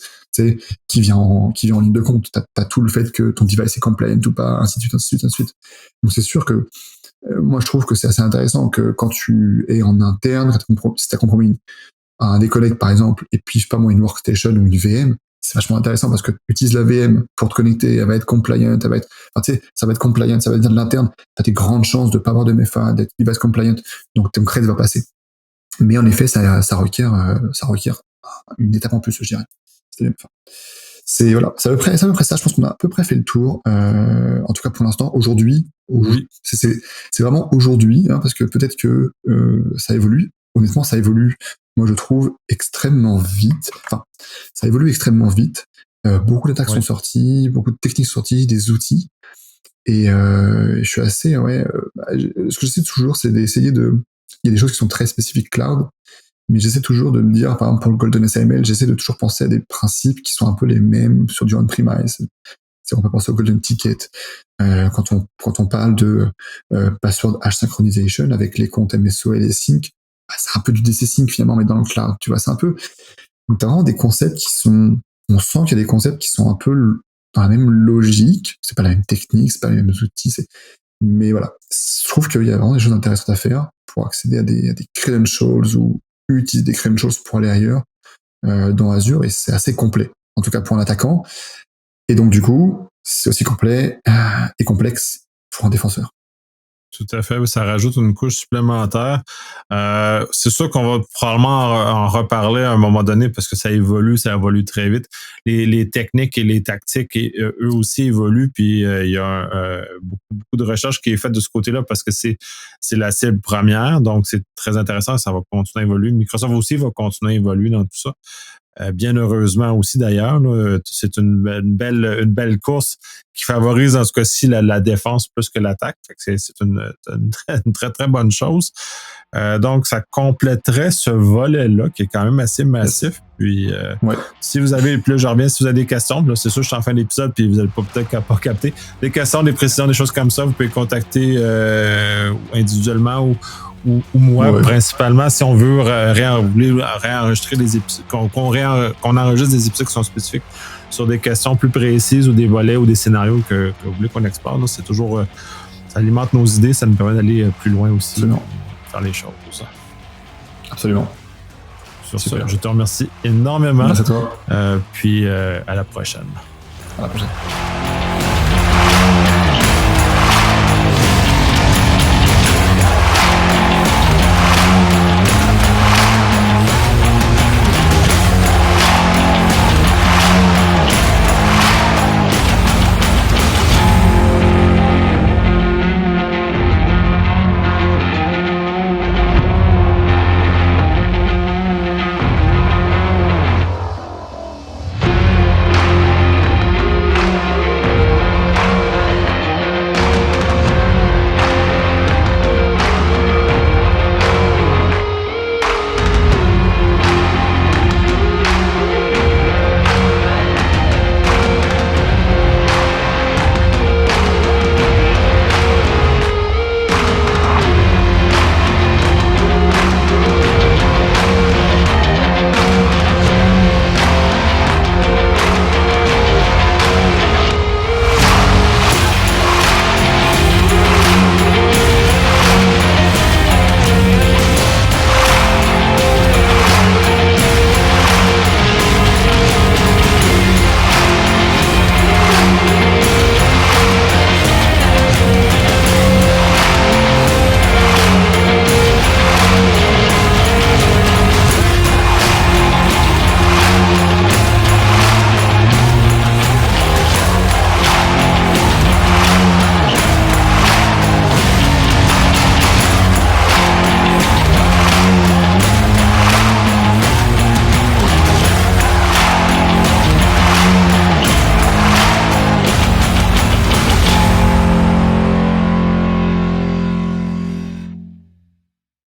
[SPEAKER 2] qui vient en ligne de compte. Tu as tout le fait que ton device est compliant ou pas, ainsi de suite, ainsi de suite, ainsi de suite. Donc, c'est sûr que moi, je trouve que c'est assez intéressant que quand tu es en interne, si tu as compromis un des collègues, par exemple, et puis, je sais pas moi, une workstation ou une VM, c'est vachement intéressant parce que tu utilises la VM pour te connecter, elle va être compliant, ça va être compliant, ça va être de l'interne, tu as des grandes chances de pas avoir de MFA, d'être device compliant, donc ton cred va passer. Mais en effet, ça requiert une étape en plus, je dirais. C'est à peu près ça, je pense qu'on a à peu près fait le tour, en tout cas pour l'instant, aujourd'hui, c'est vraiment aujourd'hui, hein, parce que peut-être que ça évolue, honnêtement ça évolue, moi je trouve extrêmement vite, ça évolue extrêmement vite, beaucoup d'attaques sont sorties, beaucoup de techniques sont sorties, des outils, et je suis assez, ce que j'essaie toujours, c'est d'essayer il y a des choses qui sont très spécifiques cloud, mais j'essaie toujours de me dire, par exemple pour le Golden SAML, j'essaie de toujours penser à des principes qui sont un peu les mêmes sur du on-premise. On peut penser au Golden Ticket. Quand on parle de password hash synchronization avec les comptes MSO et les sync, c'est un peu du DC sync finalement, mais dans le cloud. Tu vois, c'est un peu. Donc t'as vraiment des concepts on sent qu'il y a des concepts qui sont un peu dans la même logique. C'est pas la même technique, c'est pas les mêmes outils. Mais voilà, je trouve qu'il y a vraiment des choses intéressantes à faire pour accéder à des credentials ou utiliser des credentials pour aller ailleurs dans Azure, et c'est assez complet, en tout cas pour un attaquant. Et donc du coup, c'est aussi complet et complexe pour un défenseur.
[SPEAKER 1] Tout à fait, ça rajoute une couche supplémentaire. C'est sûr qu'on va probablement en reparler à un moment donné parce que ça évolue très vite. Les techniques et les tactiques, eux aussi évoluent, puis il y a beaucoup de recherche qui est faite de ce côté-là parce que c'est la cible première, donc c'est très intéressant, ça va continuer à évoluer. Microsoft aussi va continuer à évoluer dans tout ça. Bien heureusement aussi d'ailleurs, là, c'est une belle course qui favorise dans ce cas-ci la défense plus que l'attaque. C'est une très très bonne chose. Donc ça compléterait ce volet-là qui est quand même assez massif. Puis si vous avez, puis là je reviens, si vous avez des questions, là, c'est sûr je suis en fin d'épisode puis vous n'allez peut-être pas capter des questions, des précisions, des choses comme ça, vous pouvez contacter individuellement ou moi, principalement, si on veut réenregistrer des épisodes, qu'on enregistre des épisodes qui sont spécifiques sur des questions plus précises ou des volets ou des scénarios que vous voulez qu'on explore. Là, c'est toujours, ça alimente nos idées, ça nous permet d'aller plus loin aussi, faire les choses, tout ça.
[SPEAKER 2] Absolument.
[SPEAKER 1] Sur ça, je te remercie énormément.
[SPEAKER 2] Merci à toi.
[SPEAKER 1] Puis à la prochaine.
[SPEAKER 2] À la prochaine.